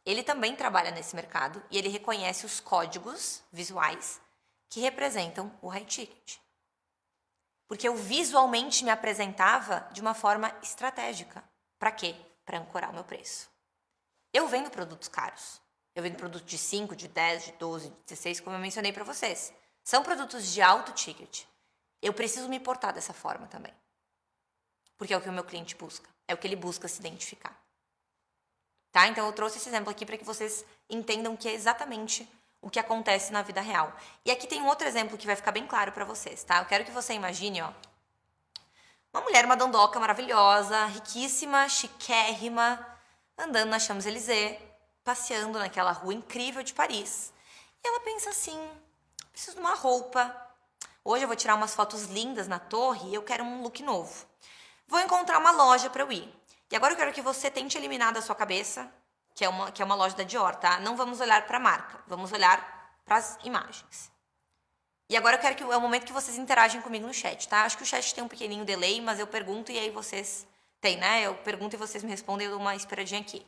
Ele também trabalha nesse mercado e ele reconhece os códigos visuais que representam o high ticket. Porque eu visualmente me apresentava de uma forma estratégica. Para quê? Para ancorar o meu preço. Eu vendo produtos caros. Eu vendo produtos de 5, de 10, de 12, de 16, como eu mencionei para vocês. São produtos de alto ticket. Eu preciso me portar dessa forma também. Porque é o que o meu cliente busca. É o que ele busca se identificar. Tá? Então eu trouxe esse exemplo aqui para que vocês entendam que é exatamente o que acontece na vida real. E aqui tem um outro exemplo que vai ficar bem claro para vocês, tá? Eu quero que você imagine, ó, uma mulher, uma dondoca maravilhosa, riquíssima, chiquérrima, andando na Champs-Élysées, passeando naquela rua incrível de Paris. E ela pensa assim, preciso de uma roupa. Hoje eu vou tirar umas fotos lindas na torre e eu quero um look novo. Vou encontrar uma loja para eu ir. E agora eu quero que você tente eliminar da sua cabeça que é uma loja da Dior, tá? Não vamos olhar para a marca, vamos olhar para as imagens. E agora eu quero que é o momento que vocês interagem comigo no chat, tá? Acho que o chat tem um pequenininho delay, mas eu pergunto e aí vocês... Tem, né? Eu pergunto e vocês me respondem, eu dou uma esperadinha aqui.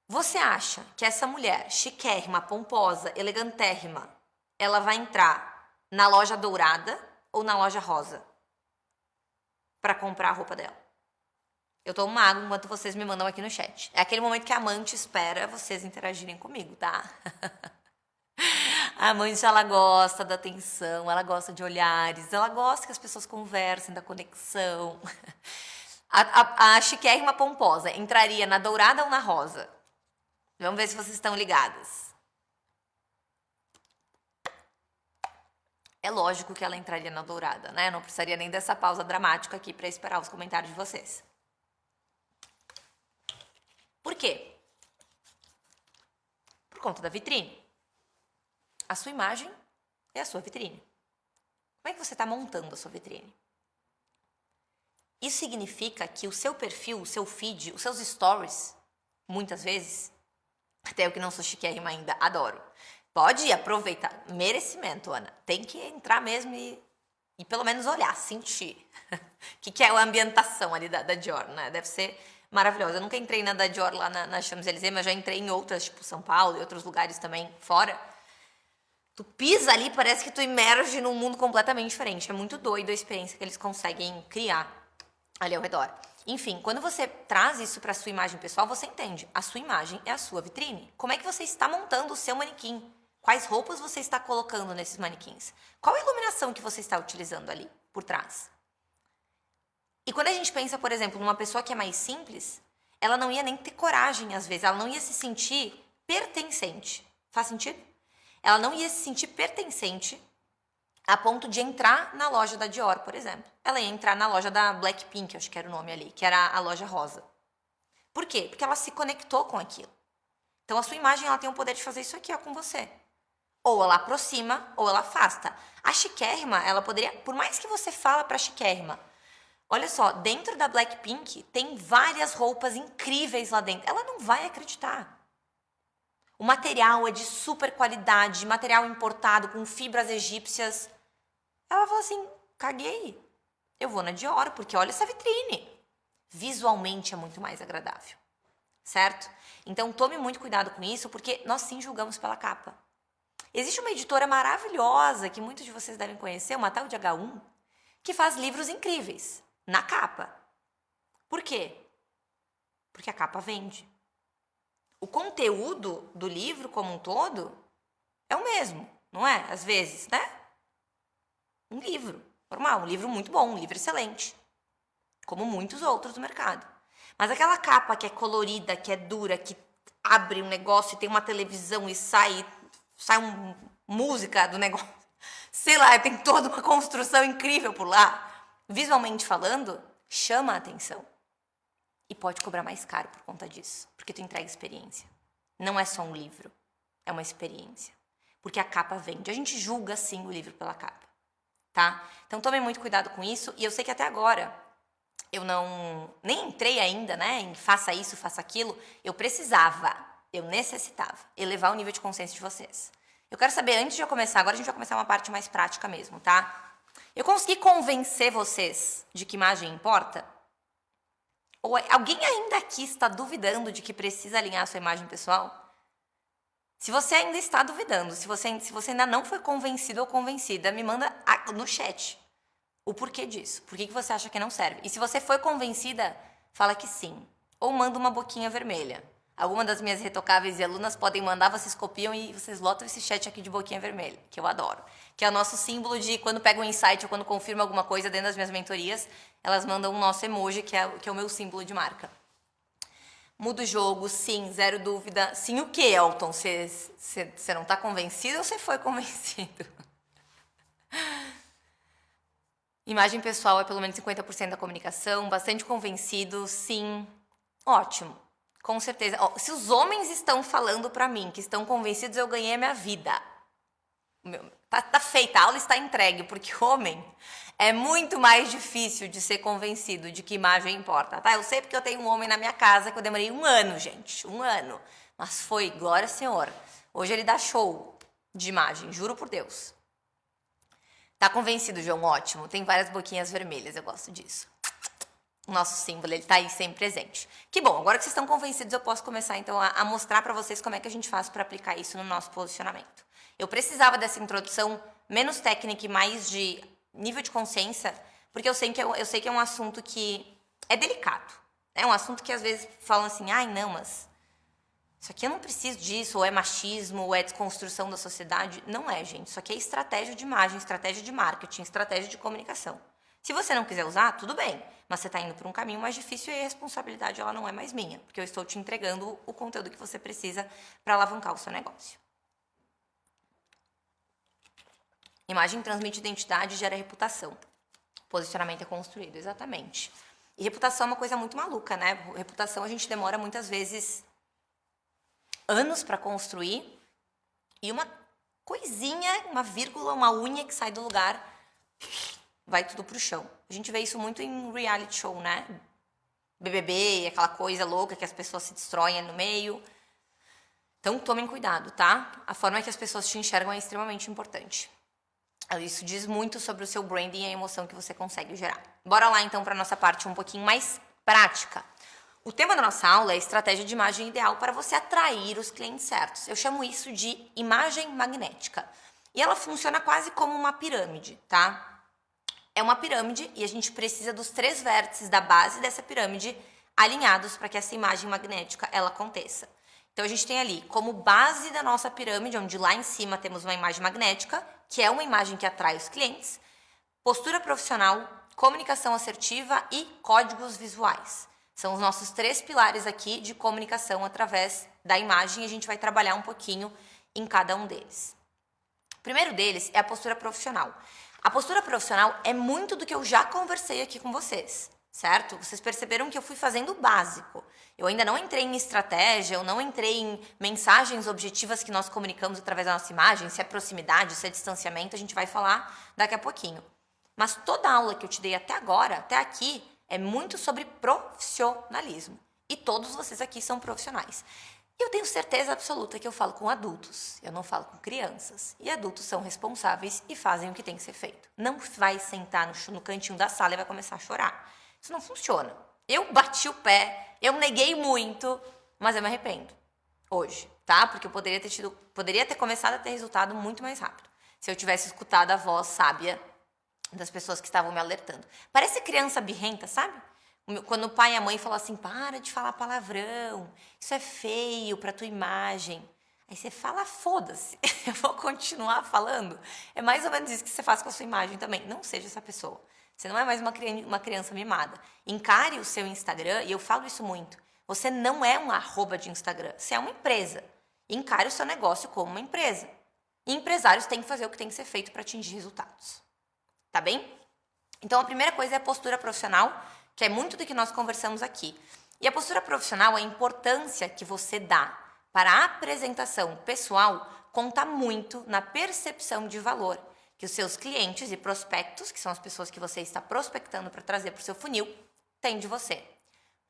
Você acha que essa mulher chiquérrima, pomposa, elegantérrima, ela vai entrar na loja dourada ou na loja rosa para comprar a roupa dela? Eu tomo uma água enquanto vocês me mandam aqui no chat. É aquele momento que a amante espera vocês interagirem comigo, tá? A amante, ela gosta da atenção, ela gosta de olhares, ela gosta que as pessoas conversem, da conexão. A chiquérrima pomposa entraria na dourada ou na rosa? Vamos ver se vocês estão ligadas. É lógico que ela entraria na dourada, né? Eu não precisaria nem dessa pausa dramática aqui para esperar os comentários de vocês. Por quê? Por conta da vitrine. A sua imagem é a sua vitrine. Como é que você está montando a sua vitrine? Isso significa que o seu perfil, o seu feed, os seus stories, muitas vezes, até eu que não sou chiquérrima ainda, adoro. Pode aproveitar. Merecimento, Ana. Tem que entrar mesmo e pelo menos olhar, sentir. O que é a ambientação ali da Dior, né? Deve ser maravilhosa. Eu nunca entrei na da Dior lá na Champs-Élysées, mas já entrei em outras, tipo São Paulo e outros lugares também fora. Tu pisa ali, parece que tu emerge num mundo completamente diferente. É muito doido a experiência que eles conseguem criar ali ao redor. Enfim, quando você traz isso para a sua imagem pessoal, você entende. A sua imagem é a sua vitrine. Como é que você está montando o seu manequim? Quais roupas você está colocando nesses manequins? Qual a iluminação que você está utilizando ali por trás? E quando a gente pensa, por exemplo, numa pessoa que é mais simples, ela não ia nem ter coragem, às vezes. Ela não ia se sentir pertencente. Faz sentido? Ela não ia se sentir pertencente a ponto de entrar na loja da Dior, por exemplo. Ela ia entrar na loja da Blackpink, acho que era o nome ali, que era a loja rosa. Por quê? Porque ela se conectou com aquilo. Então, a sua imagem ela tem o poder de fazer isso aqui ó, com você. Ou ela aproxima, ou ela afasta. A chiquérrima, ela poderia... Por mais que você fala pra chiquérrima, olha só, dentro da Blackpink tem várias roupas incríveis lá dentro. Ela não vai acreditar. O material é de super qualidade, material importado, com fibras egípcias. Ela falou assim, caguei. eu vou na Dior, porque olha essa vitrine. Visualmente é muito mais agradável, certo? Então tome muito cuidado com isso, porque nós sim julgamos pela capa. Existe uma editora maravilhosa, que muitos de vocês devem conhecer, uma tal de H1, que faz livros incríveis, na capa. Por quê? Porque a capa vende. O conteúdo do livro como um todo é o mesmo, não é? Às vezes, né? Um livro normal, um livro muito bom, um livro excelente. Como muitos outros do mercado. Mas aquela capa que é colorida, que é dura, que abre um negócio e tem uma televisão e sai música do negócio. Sei lá, tem toda uma construção incrível por lá. Visualmente falando, chama a atenção. E pode cobrar mais caro por conta disso, porque tu entrega experiência. Não é só um livro, é uma experiência. Porque a capa vende. A gente julga, sim, o livro pela capa, tá? Então tomem muito cuidado com isso. E eu sei que até agora eu nem entrei ainda, né, em faça isso, faça aquilo. Eu necessitava elevar o nível de consciência de vocês. Eu quero saber, antes de eu começar, agora a gente vai começar uma parte mais prática mesmo, tá? Eu consegui convencer vocês de que imagem importa? Ou alguém ainda aqui está duvidando de que precisa alinhar a sua imagem pessoal? Se você ainda está duvidando, se você ainda não foi convencido ou convencida, me manda no chat o porquê disso. Por que você acha que não serve? E se você foi convencida, fala que sim. Ou manda uma boquinha vermelha. Alguma das minhas retocáveis e alunas podem mandar, vocês copiam e vocês lotam esse chat aqui de boquinha vermelha, que eu adoro. Que é o nosso símbolo de quando pega um insight ou quando confirma alguma coisa dentro das minhas mentorias, elas mandam o nosso emoji, que é o meu símbolo de marca. Muda o jogo, sim, zero dúvida. Sim o quê, Elton? Você não está convencido ou você foi convencido? Imagem pessoal é pelo menos 50% da comunicação, bastante convencido, sim. Ótimo. Com certeza. Se os homens estão falando pra mim que estão convencidos, eu ganhei a minha vida. Tá feita, a aula está entregue, porque homem é muito mais difícil de ser convencido de que imagem importa, tá? Eu sei porque eu tenho um homem na minha casa que eu demorei 1 ano, gente, 1 ano. Mas foi, glória ao Senhor. Hoje ele dá show de imagem, juro por Deus. Tá convencido, João? Ótimo. Tem várias boquinhas vermelhas, eu gosto disso. O nosso símbolo, ele tá aí sempre presente. Que bom, agora que vocês estão convencidos, eu posso começar então a mostrar para vocês como é que a gente faz para aplicar isso no nosso posicionamento. Eu precisava dessa introdução menos técnica e mais de nível de consciência, porque eu sei que é um assunto que é delicado. É um assunto que às vezes falam assim, ai não, mas isso aqui eu não preciso disso, ou é machismo, ou é desconstrução da sociedade. Não é, gente. Isso aqui é estratégia de imagem, estratégia de marketing, estratégia de comunicação. Se você não quiser usar, tudo bem, mas você está indo por um caminho mais difícil e a responsabilidade ela não é mais minha, porque eu estou te entregando o conteúdo que você precisa para alavancar o seu negócio. Imagem transmite identidade e gera reputação. Posicionamento é construído, exatamente. E reputação é uma coisa muito maluca, né? Reputação a gente demora muitas vezes anos para construir e uma coisinha, uma vírgula, uma unha que sai do lugar, vai tudo pro chão. A gente vê isso muito em reality show, né? BBB, aquela coisa louca que as pessoas se destroem no meio. Então, tomem cuidado, tá? A forma que as pessoas te enxergam é extremamente importante. Isso diz muito sobre o seu branding e a emoção que você consegue gerar. Bora lá, então, para a nossa parte um pouquinho mais prática. O tema da nossa aula é estratégia de imagem ideal para você atrair os clientes certos. Eu chamo isso de imagem magnética. E ela funciona quase como uma pirâmide, tá? É uma pirâmide e a gente precisa dos 3 vértices da base dessa pirâmide alinhados para que essa imagem magnética ela aconteça. Então a gente tem ali como base da nossa pirâmide, onde lá em cima temos uma imagem magnética, que é uma imagem que atrai os clientes, postura profissional, comunicação assertiva e códigos visuais. São os nossos 3 pilares aqui de comunicação através da imagem e a gente vai trabalhar um pouquinho em cada um deles. O primeiro deles é a postura profissional. A postura profissional é muito do que eu já conversei aqui com vocês, certo? Vocês perceberam que eu fui fazendo o básico. Eu ainda não entrei em estratégia, eu não entrei em mensagens objetivas que nós comunicamos através da nossa imagem, se é proximidade, se é distanciamento, a gente vai falar daqui a pouquinho. Mas toda a aula que eu te dei até agora, até aqui, é muito sobre profissionalismo. E todos vocês aqui são profissionais. E eu tenho certeza absoluta que eu falo com adultos, eu não falo com crianças. E adultos são responsáveis e fazem o que tem que ser feito. Não vai sentar no cantinho da sala e vai começar a chorar. Isso não funciona. Eu bati o pé, eu neguei muito, mas eu me arrependo. Hoje, tá? Porque eu poderia ter começado a ter resultado muito mais rápido. Se eu tivesse escutado a voz sábia das pessoas que estavam me alertando. Parece criança birrenta, sabe? Quando o pai e a mãe falam assim, para de falar palavrão, isso é feio pra tua imagem. Aí você fala, foda-se, eu vou continuar falando. É mais ou menos isso que você faz com a sua imagem também. Não seja essa pessoa. Você não é mais uma criança mimada. Encare o seu Instagram, e eu falo isso muito. Você não é um arroba de Instagram, você é uma empresa. Encare o seu negócio como uma empresa. E empresários têm que fazer o que tem que ser feito para atingir resultados. Tá bem? Então, a primeira coisa é a postura profissional, que é muito do que nós conversamos aqui. E a postura profissional, a importância que você dá para a apresentação pessoal, conta muito na percepção de valor que os seus clientes e prospectos, que são as pessoas que você está prospectando para trazer para o seu funil, têm de você.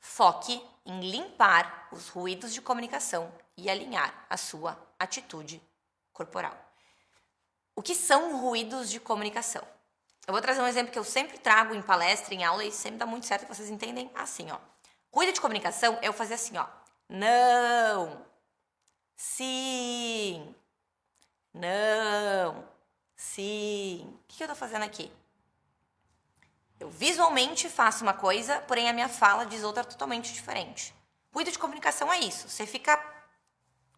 Foque em limpar os ruídos de comunicação e alinhar a sua atitude corporal. O que são ruídos de comunicação? Eu vou trazer um exemplo que eu sempre trago em palestra, em aula, e sempre dá muito certo, que vocês entendem assim, ó. Ruído de comunicação é eu fazer assim, ó. Não. Sim. Não. Sim. O que eu tô fazendo aqui? Eu visualmente faço uma coisa, porém a minha fala diz outra totalmente diferente. Ruído de comunicação é isso. Você fica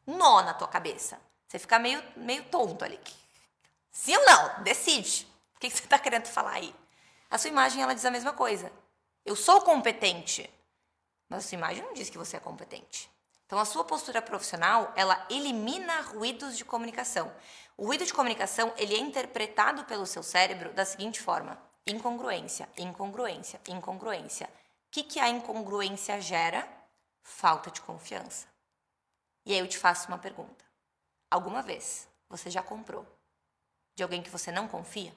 um nó na tua cabeça. Você fica meio tonto ali. Sim ou não? Decide. O que você está querendo falar aí? A sua imagem, ela diz a mesma coisa. Eu sou competente. Mas a sua imagem não diz que você é competente. Então, a sua postura profissional, ela elimina ruídos de comunicação. O ruído de comunicação, ele é interpretado pelo seu cérebro da seguinte forma. Incongruência, incongruência, incongruência. O que a incongruência gera? Falta de confiança. E aí eu te faço uma pergunta. Alguma vez você já comprou de alguém que você não confia?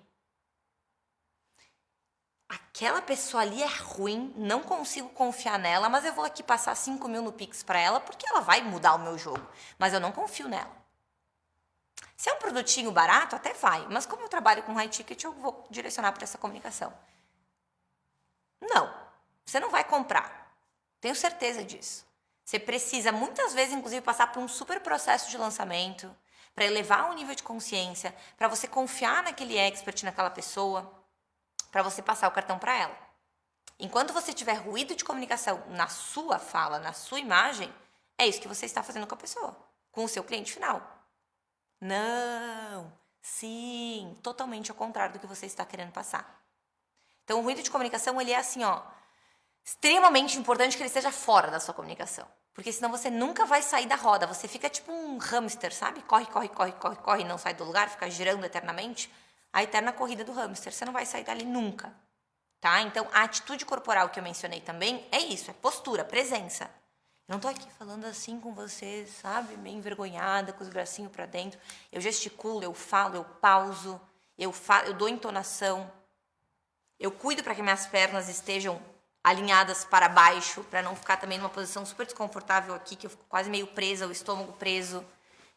Aquela pessoa ali é ruim, não consigo confiar nela, mas eu vou aqui passar 5 mil no Pix para ela porque ela vai mudar o meu jogo. Mas eu não confio nela. Se é um produtinho barato, até vai. Mas como eu trabalho com high ticket, eu vou direcionar para essa comunicação. Não, você não vai comprar. Tenho certeza disso. Você precisa, muitas vezes, inclusive, passar por um super processo de lançamento para elevar o nível de consciência, para você confiar naquele expert, naquela pessoa, para você passar o cartão para ela. Enquanto você tiver ruído de comunicação na sua fala, na sua imagem, é isso que você está fazendo com a pessoa, com o seu cliente final. Não, sim, totalmente ao contrário do que você está querendo passar. Então, o ruído de comunicação, ele é assim, ó, extremamente importante que ele esteja fora da sua comunicação. Porque senão você nunca vai sair da roda. Você fica tipo um hamster, sabe? Corre, corre, corre, corre, corre, não sai do lugar, fica girando eternamente. A eterna corrida do hamster. Você não vai sair dali nunca, tá? Então, a atitude corporal que eu mencionei também é isso, é postura, presença. Eu não tô aqui falando assim com vocês, sabe? Meio envergonhada, com os bracinhos pra dentro. Eu gesticulo, eu falo, eu pauso, eu dou entonação. Eu cuido para que minhas pernas estejam alinhadas para baixo, para não ficar também numa posição super desconfortável aqui, que eu fico quase meio presa, o estômago preso.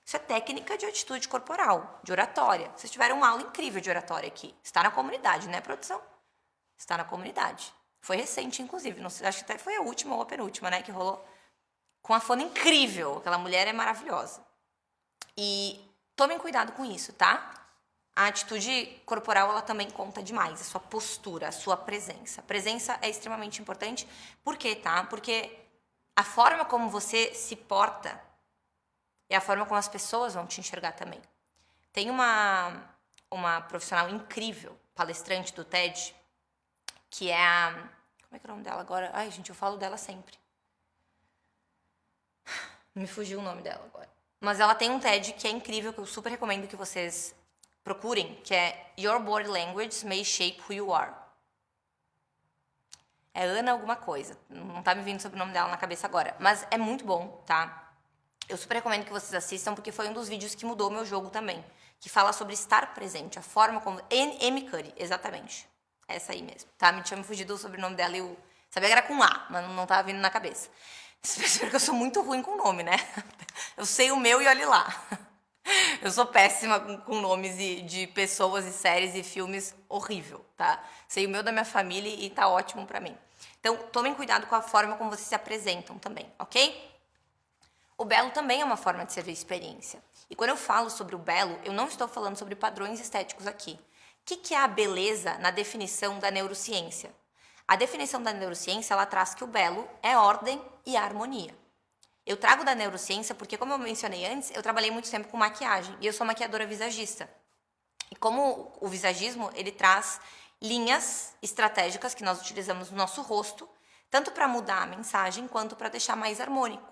Isso é técnica de atitude corporal, de oratória. Vocês tiveram uma aula incrível de oratória aqui. Está na comunidade, né, produção? Está na comunidade. Foi recente, inclusive. Não sei, acho que até foi a última ou a penúltima, né, que rolou. Com a fono incrível. Aquela mulher é maravilhosa. E tomem cuidado com isso, tá? A atitude corporal, ela também conta demais. A sua postura, a sua presença. A presença é extremamente importante. Por quê, tá? Porque a forma como você se porta é a forma como as pessoas vão te enxergar também. Tem uma profissional incrível, palestrante do TED, que é a... Como é que é o nome dela agora? Ai, gente, eu falo dela sempre. Me fugiu o nome dela agora. Mas ela tem um TED que é incrível, que eu super recomendo que vocês procurem, que é Your Body Language May Shape Who You Are. É Ana alguma coisa. Não tá me vindo sobre o nome dela na cabeça agora. Mas é muito bom, tá? Eu super recomendo que vocês assistam, porque foi um dos vídeos que mudou o meu jogo também. Que fala sobre estar presente, a forma como... Amy Curry, exatamente. Essa aí mesmo, tá? Me tinha me fugido o sobrenome dela e eu sabia que era com A, mas não tava vindo na cabeça. Vocês perceberam que eu sou muito ruim com nome, né? Eu sei o meu e olhe lá. Eu sou péssima com nomes de pessoas e séries e filmes, horrível, tá? Sei o meu da minha família e tá ótimo pra mim. Então, tomem cuidado com a forma como vocês se apresentam também, ok? O belo também é uma forma de servir experiência. E quando eu falo sobre o belo, eu não estou falando sobre padrões estéticos aqui. O que é a beleza na definição da neurociência? A definição da neurociência, ela traz que o belo é ordem e harmonia. Eu trago da neurociência porque, como eu mencionei antes, eu trabalhei muito tempo com maquiagem e eu sou maquiadora visagista. E como o visagismo, ele traz linhas estratégicas que nós utilizamos no nosso rosto, tanto para mudar a mensagem quanto para deixar mais harmônico.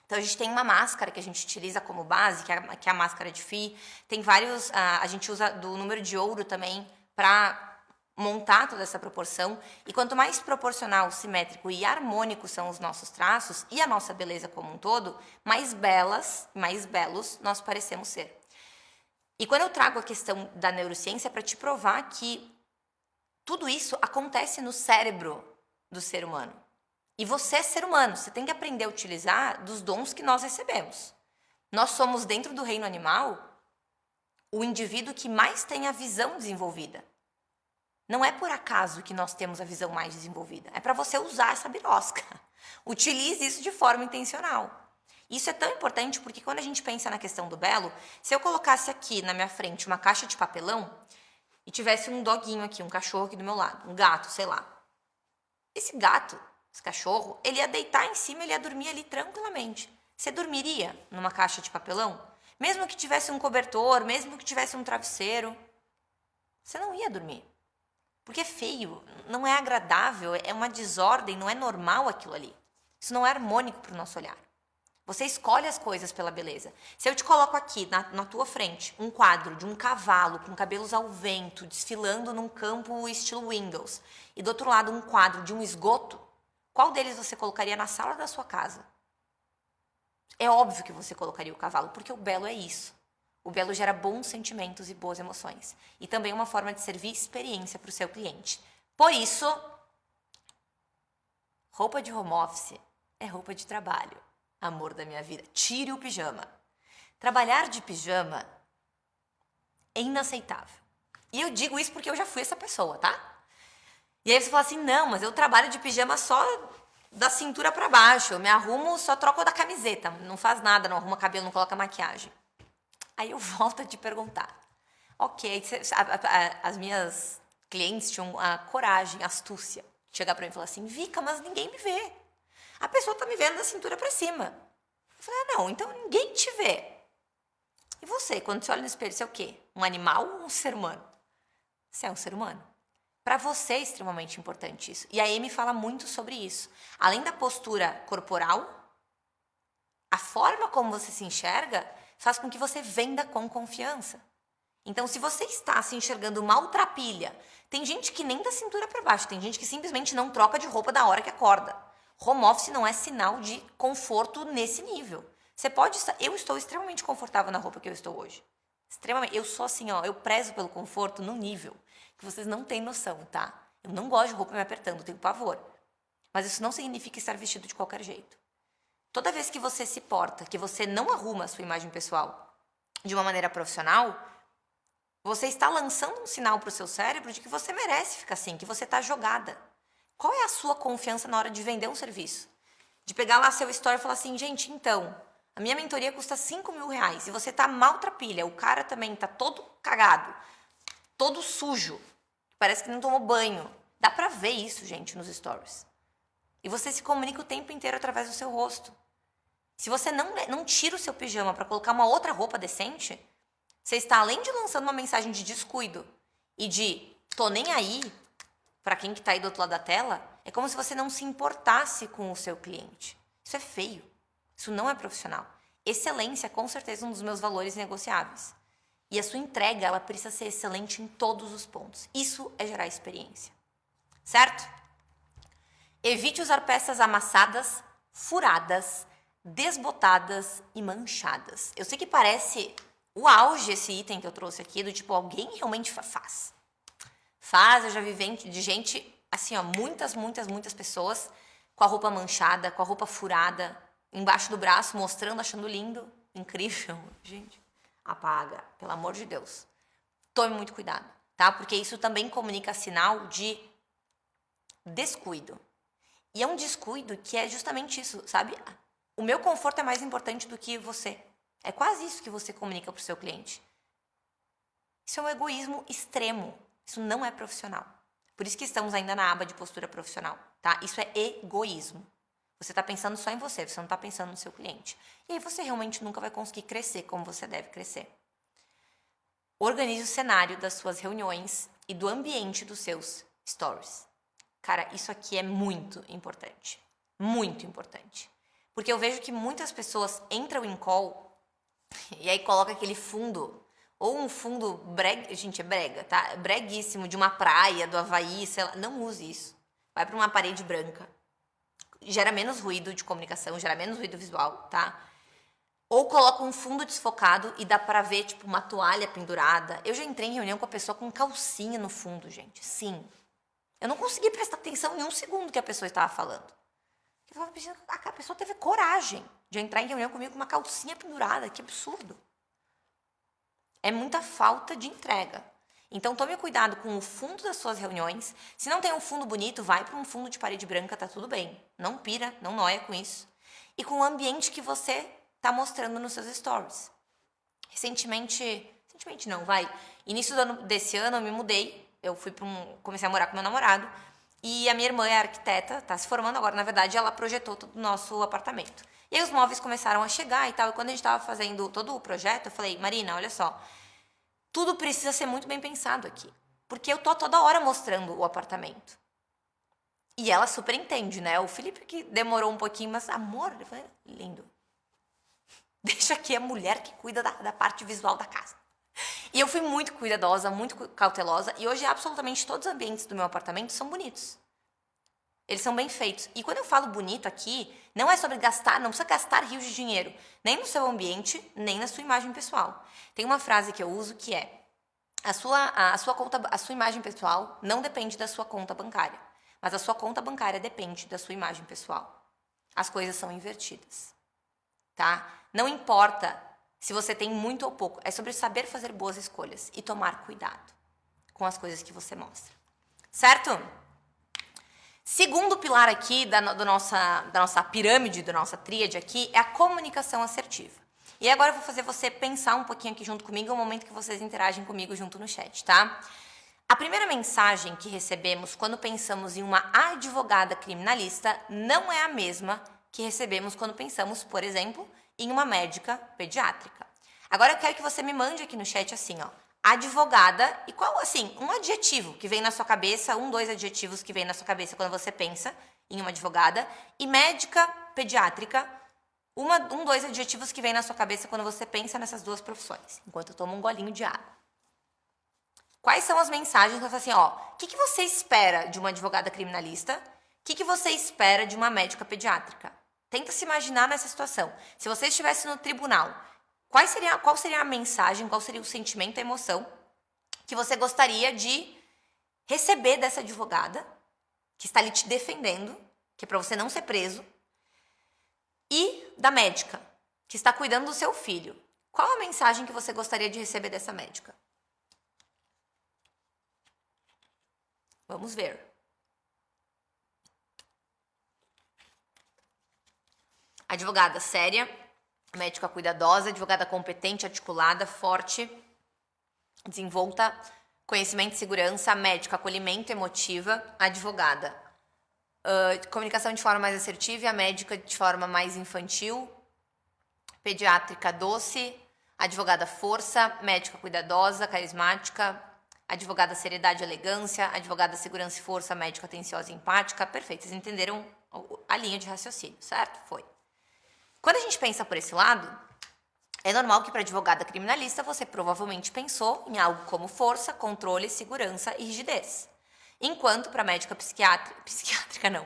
Então, a gente tem uma máscara que a gente utiliza como base, que é a máscara de FI. Tem vários, a gente usa do número de ouro também para montar toda essa proporção. E quanto mais proporcional, simétrico e harmônico são os nossos traços e a nossa beleza como um todo, mais belas, mais belos nós parecemos ser. E quando eu trago a questão da neurociência é para te provar que tudo isso acontece no cérebro do ser humano. E você é ser humano, você tem que aprender a utilizar dos dons que nós recebemos. Nós somos, dentro do reino animal, o indivíduo que mais tem a visão desenvolvida. Não é por acaso que nós temos a visão mais desenvolvida. É para você usar essa birosca. Utilize isso de forma intencional. Isso é tão importante porque quando a gente pensa na questão do belo, se eu colocasse aqui na minha frente uma caixa de papelão e tivesse um doguinho aqui, um cachorro aqui do meu lado, um gato, sei lá. Esse gato, esse cachorro, ele ia deitar em cima, ele ia dormir ali tranquilamente. Você dormiria numa caixa de papelão? Mesmo que tivesse um cobertor, mesmo que tivesse um travesseiro, você não ia dormir. Porque é feio, não é agradável, é uma desordem, não é normal aquilo ali. Isso não é harmônico para o nosso olhar. Você escolhe as coisas pela beleza. Se eu te coloco aqui, na tua frente, um quadro de um cavalo com cabelos ao vento, desfilando num campo estilo Windows, e do outro lado um quadro de um esgoto, qual deles você colocaria na sala da sua casa? É óbvio que você colocaria o cavalo, porque o belo é isso. O belo gera bons sentimentos e boas emoções. E também é uma forma de servir experiência para o seu cliente. Por isso, roupa de home office é roupa de trabalho. Amor da minha vida. Tire o pijama. Trabalhar de pijama é inaceitável. E eu digo isso porque eu já fui essa pessoa, tá? E aí você fala assim, não, mas eu trabalho de pijama só da cintura para baixo. Eu me arrumo, só troco da camiseta. Não faz nada, não arruma cabelo, não coloca maquiagem. Aí eu volto a te perguntar. Ok, as minhas clientes tinham a coragem, a astúcia, de chegar para mim e falar assim, Vika, mas ninguém me vê. A pessoa tá me vendo da cintura para cima. Eu falei, não, então ninguém te vê. E você, quando você olha no espelho, você é o quê? Um animal ou um ser humano? Você é um ser humano. Para você é extremamente importante isso. E a Amy fala muito sobre isso. Além da postura corporal, a forma como você se enxerga faz com que você venda com confiança. Então, se você está se enxergando maltrapilha, tem gente que nem da cintura para baixo, tem gente que simplesmente não troca de roupa da hora que acorda. Home office não é sinal de conforto nesse nível. Você pode estar... Eu estou extremamente confortável na roupa que eu estou hoje. Extremamente. Eu sou assim, ó, eu prezo pelo conforto num nível que vocês não têm noção, tá? Eu não gosto de roupa me apertando, eu tenho pavor. Mas isso não significa estar vestido de qualquer jeito. Toda vez que você se porta, que você não arruma a sua imagem pessoal de uma maneira profissional, você está lançando um sinal para o seu cérebro de que você merece ficar assim, que você está jogada. Qual é a sua confiança na hora de vender um serviço? De pegar lá seu story e falar assim, gente, então, a minha mentoria custa R$5.000 e você tá maltrapilha, o cara também tá todo cagado, todo sujo, parece que não tomou banho. Dá pra ver isso, gente, nos stories. E você se comunica o tempo inteiro através do seu rosto. Se você não tira o seu pijama para colocar uma outra roupa decente, você está além de lançando uma mensagem de descuido e de tô nem aí para quem que tá aí do outro lado da tela, é como se você não se importasse com o seu cliente. Isso é feio. Isso não é profissional. Excelência é com certeza um dos meus valores negociáveis. E a sua entrega, ela precisa ser excelente em todos os pontos. Isso é gerar experiência. Certo? Evite usar peças amassadas, furadas, desbotadas e manchadas. Eu sei que parece o auge esse item que eu trouxe aqui, do tipo, alguém realmente faz. Eu já vi de gente, assim, ó, muitas pessoas com a roupa manchada, com a roupa furada, embaixo do braço, mostrando, achando lindo, incrível, gente, apaga, pelo amor de Deus. Tome muito cuidado, tá? Porque isso também comunica sinal de descuido. E é um descuido que é justamente isso, sabe? O meu conforto é mais importante do que você. É quase isso que você comunica para o seu cliente. Isso é um egoísmo extremo. Isso não é profissional. Por isso que estamos ainda na aba de postura profissional, tá? Isso é egoísmo. Você está pensando só em você não está pensando no seu cliente. E aí você realmente nunca vai conseguir crescer como você deve crescer. Organize o cenário das suas reuniões e do ambiente dos seus stories. Cara, isso aqui é muito importante. Muito importante. Porque eu vejo que muitas pessoas entram em call e aí coloca aquele fundo, ou um fundo brega, gente, é brega, tá? Breguíssimo, de uma praia, do Havaí, sei lá. Não use isso. Vai para uma parede branca. Gera menos ruído de comunicação, gera menos ruído visual, tá? Ou coloca um fundo desfocado e dá pra ver, tipo, uma toalha pendurada. Eu já entrei em reunião com a pessoa com calcinha no fundo, gente. Sim. Eu não consegui prestar atenção em um segundo que a pessoa estava falando. Eu tava pensando, a pessoa teve coragem de entrar em reunião comigo com uma calcinha pendurada. Que absurdo. É muita falta de entrega. Então tome cuidado com o fundo das suas reuniões. Se não tem um fundo bonito, vai para um fundo de parede branca, tá tudo bem. Não pira, não noia com isso. E com o ambiente que você tá mostrando nos seus stories. Recentemente não, início desse ano eu me mudei, eu comecei a morar com meu namorado, e a minha irmã é arquiteta, tá se formando agora, na verdade ela projetou todo o nosso apartamento. E aí os móveis começaram a chegar e tal, e quando a gente tava fazendo todo o projeto, eu falei, Marina, olha só, tudo precisa ser muito bem pensado aqui, porque eu tô toda hora mostrando o apartamento. E ela super entende, né? O Felipe que demorou um pouquinho, mas amor, eu falei, lindo. Deixa aqui a mulher que cuida da parte visual da casa. E eu fui muito cuidadosa, muito cautelosa. E hoje absolutamente todos os ambientes do meu apartamento são bonitos. Eles são bem feitos. E quando eu falo bonito aqui, não é sobre gastar, não precisa gastar rios de dinheiro. Nem no seu ambiente, nem na sua imagem pessoal. Tem uma frase que eu uso que é: a sua imagem pessoal não depende da sua conta bancária. Mas a sua conta bancária depende da sua imagem pessoal. As coisas são invertidas. Tá? Não importa se você tem muito ou pouco, é sobre saber fazer boas escolhas e tomar cuidado com as coisas que você mostra. Certo? Segundo pilar aqui da nossa pirâmide, da nossa tríade aqui, é a comunicação assertiva. E agora eu vou fazer você pensar um pouquinho aqui junto comigo, é o momento que vocês interagem comigo junto no chat, tá? A primeira mensagem que recebemos quando pensamos em uma advogada criminalista não é a mesma que recebemos quando pensamos, por exemplo, em uma médica pediátrica. Agora eu quero que você me mande aqui no chat assim, ó, advogada, e qual, assim, um adjetivo que vem na sua cabeça, dois adjetivos que vem na sua cabeça quando você pensa em uma advogada, e médica pediátrica, dois adjetivos que vem na sua cabeça quando você pensa nessas duas profissões, enquanto eu tomo um golinho de água. Quais são as mensagens que eu falo assim, ó, o que você espera de uma advogada criminalista? O que você espera de uma médica pediátrica? Tenta se imaginar nessa situação. Se você estivesse no tribunal, qual seria a mensagem, qual seria o sentimento, a emoção que você gostaria de receber dessa advogada que está ali te defendendo, que é para você não ser preso, e da médica que está cuidando do seu filho? Qual a mensagem que você gostaria de receber dessa médica? Vamos ver. Advogada séria, médica cuidadosa, advogada competente, articulada, forte, desenvolta, conhecimento e segurança, médica, acolhimento, emotiva, advogada. Comunicação de forma mais assertiva e a médica de forma mais infantil, pediátrica doce, advogada força, médica cuidadosa, carismática, advogada seriedade e elegância, advogada segurança e força, médica atenciosa e empática. Perfeito, vocês entenderam a linha de raciocínio, certo? Foi. Quando a gente pensa por esse lado, é normal que para advogada criminalista você provavelmente pensou em algo como força, controle, segurança e rigidez. Enquanto para médica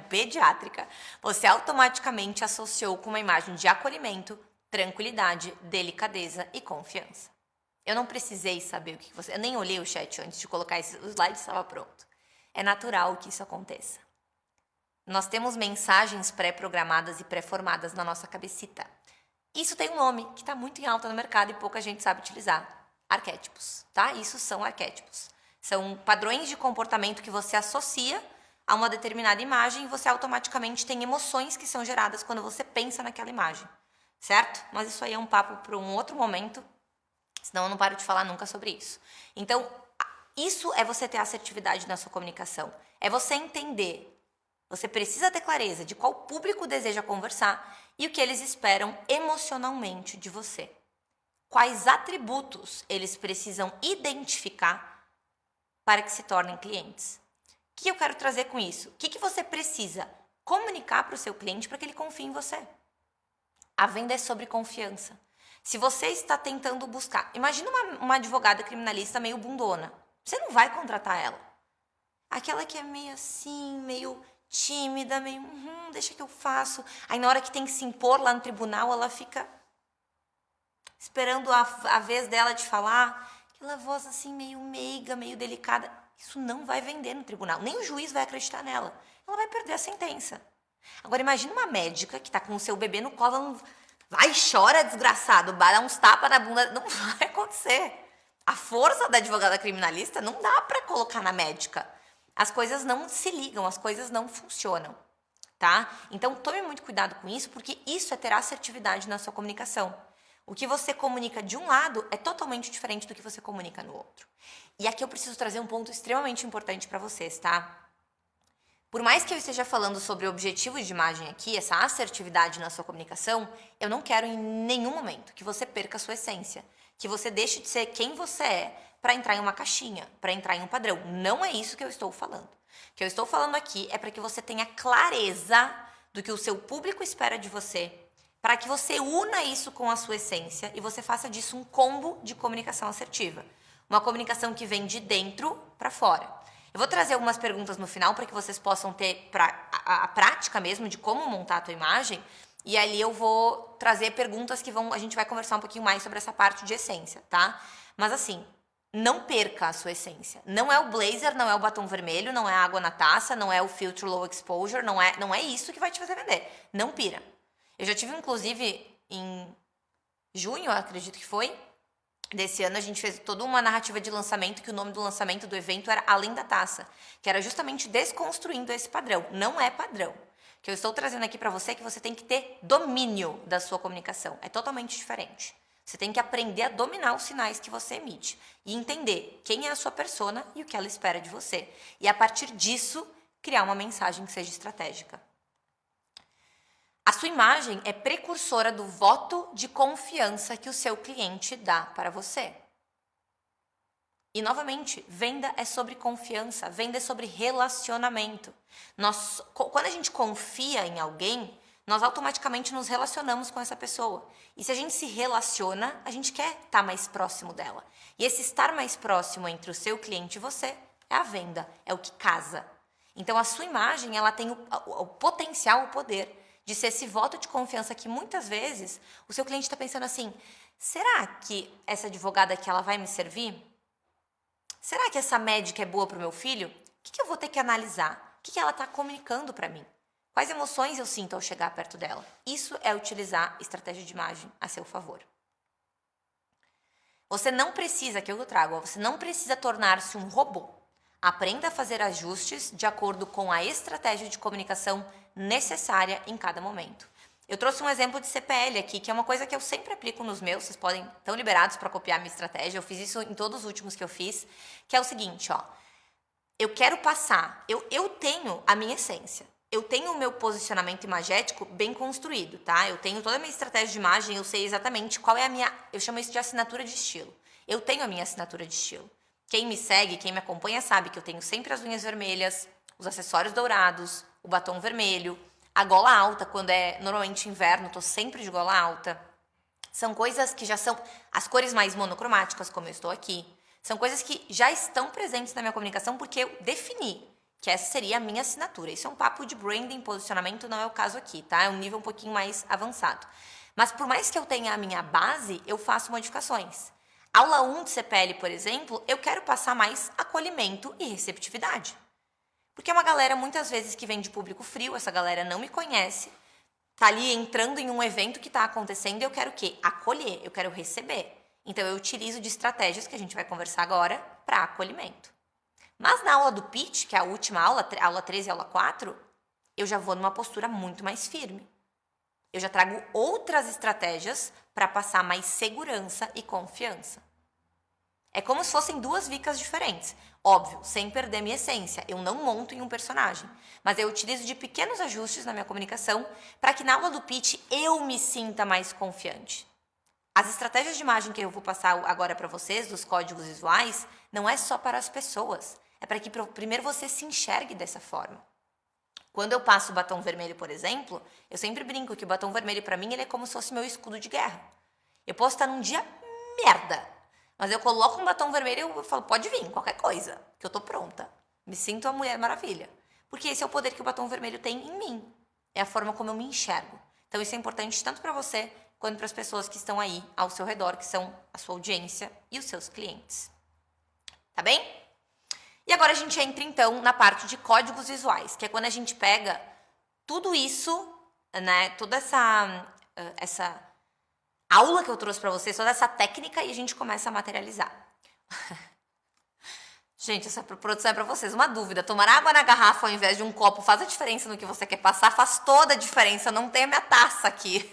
pediátrica, você automaticamente associou com uma imagem de acolhimento, tranquilidade, delicadeza e confiança. Eu não precisei saber o que você... Eu nem olhei o chat antes de colocar o slide, estava pronto. É natural que isso aconteça. Nós temos mensagens pré-programadas e pré-formadas na nossa cabecita. Isso tem um nome que está muito em alta no mercado e pouca gente sabe utilizar. Arquétipos, tá? Isso são arquétipos. São padrões de comportamento que você associa a uma determinada imagem e você automaticamente tem emoções que são geradas quando você pensa naquela imagem, certo? Mas isso aí é um papo para um outro momento, senão eu não paro de falar nunca sobre isso. Então, isso é você ter assertividade na sua comunicação. É você entender. Você precisa ter clareza de qual público deseja conversar e o que eles esperam emocionalmente de você. Quais atributos eles precisam identificar para que se tornem clientes. O que eu quero trazer com isso? O que você precisa comunicar para o seu cliente para que ele confie em você? A venda é sobre confiança. Se você está tentando buscar... Imagina uma advogada criminalista meio bundona. Você não vai contratar ela. Aquela que é meio assim, meio tímida, meio... deixa que eu faço. Aí na hora que tem que se impor lá no tribunal, ela fica esperando a vez dela de falar. Aquela voz assim meio meiga, meio delicada. Isso não vai vender no tribunal. Nem o juiz vai acreditar nela. Ela vai perder a sentença. Agora imagina uma médica que está com o seu bebê no colo, ela não... vai, chora, desgraçado, dá uns tapas na bunda. Não vai acontecer. A força da advogada criminalista não dá para colocar na médica. As coisas não se ligam, as coisas não funcionam, tá? Então tome muito cuidado com isso, porque isso é ter assertividade na sua comunicação. O que você comunica de um lado é totalmente diferente do que você comunica no outro. E aqui eu preciso trazer um ponto extremamente importante para vocês, tá? Por mais que eu esteja falando sobre o objetivo de imagem aqui, essa assertividade na sua comunicação, eu não quero em nenhum momento que você perca a sua essência, que você deixe de ser quem você é para entrar em uma caixinha, para entrar em um padrão. Não é isso que eu estou falando. O que eu estou falando aqui é para que você tenha clareza do que o seu público espera de você, para que você una isso com a sua essência e você faça disso um combo de comunicação assertiva. Uma comunicação que vem de dentro para fora. Eu vou trazer algumas perguntas no final para que vocês possam ter a prática mesmo de como montar a tua imagem. E ali eu vou trazer perguntas que a gente vai conversar um pouquinho mais sobre essa parte de essência, tá? Mas assim, não perca a sua essência. Não é o blazer, não é o batom vermelho, não é a água na taça, não é o filtro low exposure, não é isso que vai te fazer vender. Não pira. Eu já tive, inclusive, em junho, acredito que foi, desse ano, a gente fez toda uma narrativa de lançamento, que o nome do lançamento do evento era Além da Taça, que era justamente desconstruindo esse padrão. Não é padrão. O que eu estou trazendo aqui para você é que você tem que ter domínio da sua comunicação. É totalmente diferente. Você tem que aprender a dominar os sinais que você emite e entender quem é a sua persona e o que ela espera de você. E a partir disso, criar uma mensagem que seja estratégica. A sua imagem é precursora do voto de confiança que o seu cliente dá para você. E, novamente, venda é sobre confiança, venda é sobre relacionamento. Quando a gente confia em alguém, nós automaticamente nos relacionamos com essa pessoa. E se a gente se relaciona, a gente quer estar mais próximo dela. E esse estar mais próximo entre o seu cliente e você é a venda, é o que casa. Então, a sua imagem, ela tem o potencial, o poder de ser esse voto de confiança que muitas vezes o seu cliente está pensando assim, será que essa advogada aqui ela vai me servir? Será que essa médica é boa para o meu filho? O que eu vou ter que analisar? O que ela está comunicando para mim? Quais emoções eu sinto ao chegar perto dela? Isso é utilizar estratégia de imagem a seu favor. Você não precisa, que eu trago, você não precisa tornar-se um robô. Aprenda a fazer ajustes de acordo com a estratégia de comunicação necessária em cada momento. Eu trouxe um exemplo de CPL aqui, que é uma coisa que eu sempre aplico nos meus, vocês estão liberados para copiar minha estratégia, eu fiz isso em todos os últimos que eu fiz, que é o seguinte, ó, eu quero passar, eu tenho a minha essência, eu tenho o meu posicionamento imagético bem construído, tá? Eu tenho toda a minha estratégia de imagem, eu sei exatamente qual é a minha, eu chamo isso de assinatura de estilo, eu tenho a minha assinatura de estilo. Quem me segue, quem me acompanha sabe que eu tenho sempre as unhas vermelhas, os acessórios dourados, o batom vermelho, a gola alta, quando é normalmente inverno, tô sempre de gola alta. São coisas que já são as cores mais monocromáticas, como eu estou aqui. São coisas que já estão presentes na minha comunicação porque eu defini que essa seria a minha assinatura. Isso é um papo de branding, posicionamento, não é o caso aqui, tá? É um nível um pouquinho mais avançado. Mas por mais que eu tenha a minha base, eu faço modificações. Aula 1 de CPL, por exemplo, eu quero passar mais acolhimento e receptividade. Porque é uma galera, muitas vezes, que vem de público frio, essa galera não me conhece, tá ali entrando em um evento que tá acontecendo e eu quero o quê? Acolher, eu quero receber. Então, eu utilizo de estratégias, que a gente vai conversar agora, para acolhimento. Mas na aula do pitch, que é a última aula, aula 13 e aula 4, eu já vou numa postura muito mais firme. Eu já trago outras estratégias para passar mais segurança e confiança. É como se fossem duas vicas diferentes. Óbvio, sem perder minha essência. Eu não monto em um personagem. Mas eu utilizo de pequenos ajustes na minha comunicação para que na aula do pitch eu me sinta mais confiante. As estratégias de imagem que eu vou passar agora para vocês, dos códigos visuais, não é só para as pessoas. É para que primeiro você se enxergue dessa forma. Quando eu passo o batom vermelho, por exemplo, eu sempre brinco que o batom vermelho para mim ele é como se fosse meu escudo de guerra. Eu posso estar num dia merda, mas eu coloco um batom vermelho e eu falo, pode vir, qualquer coisa, que eu tô pronta. Me sinto a Mulher Maravilha. Porque esse é o poder que o batom vermelho tem em mim. É a forma como eu me enxergo. Então isso é importante tanto para você, quanto para as pessoas que estão aí ao seu redor, que são a sua audiência e os seus clientes. Tá bem? E agora a gente entra, então, na parte de códigos visuais, que é quando a gente pega tudo isso, né, toda essa aula que eu trouxe para vocês, toda essa técnica, e a gente começa a materializar. Gente, essa produção é para vocês. Uma dúvida, tomar água na garrafa ao invés de um copo faz a diferença no que você quer passar? Faz toda a diferença, não tem a minha taça aqui.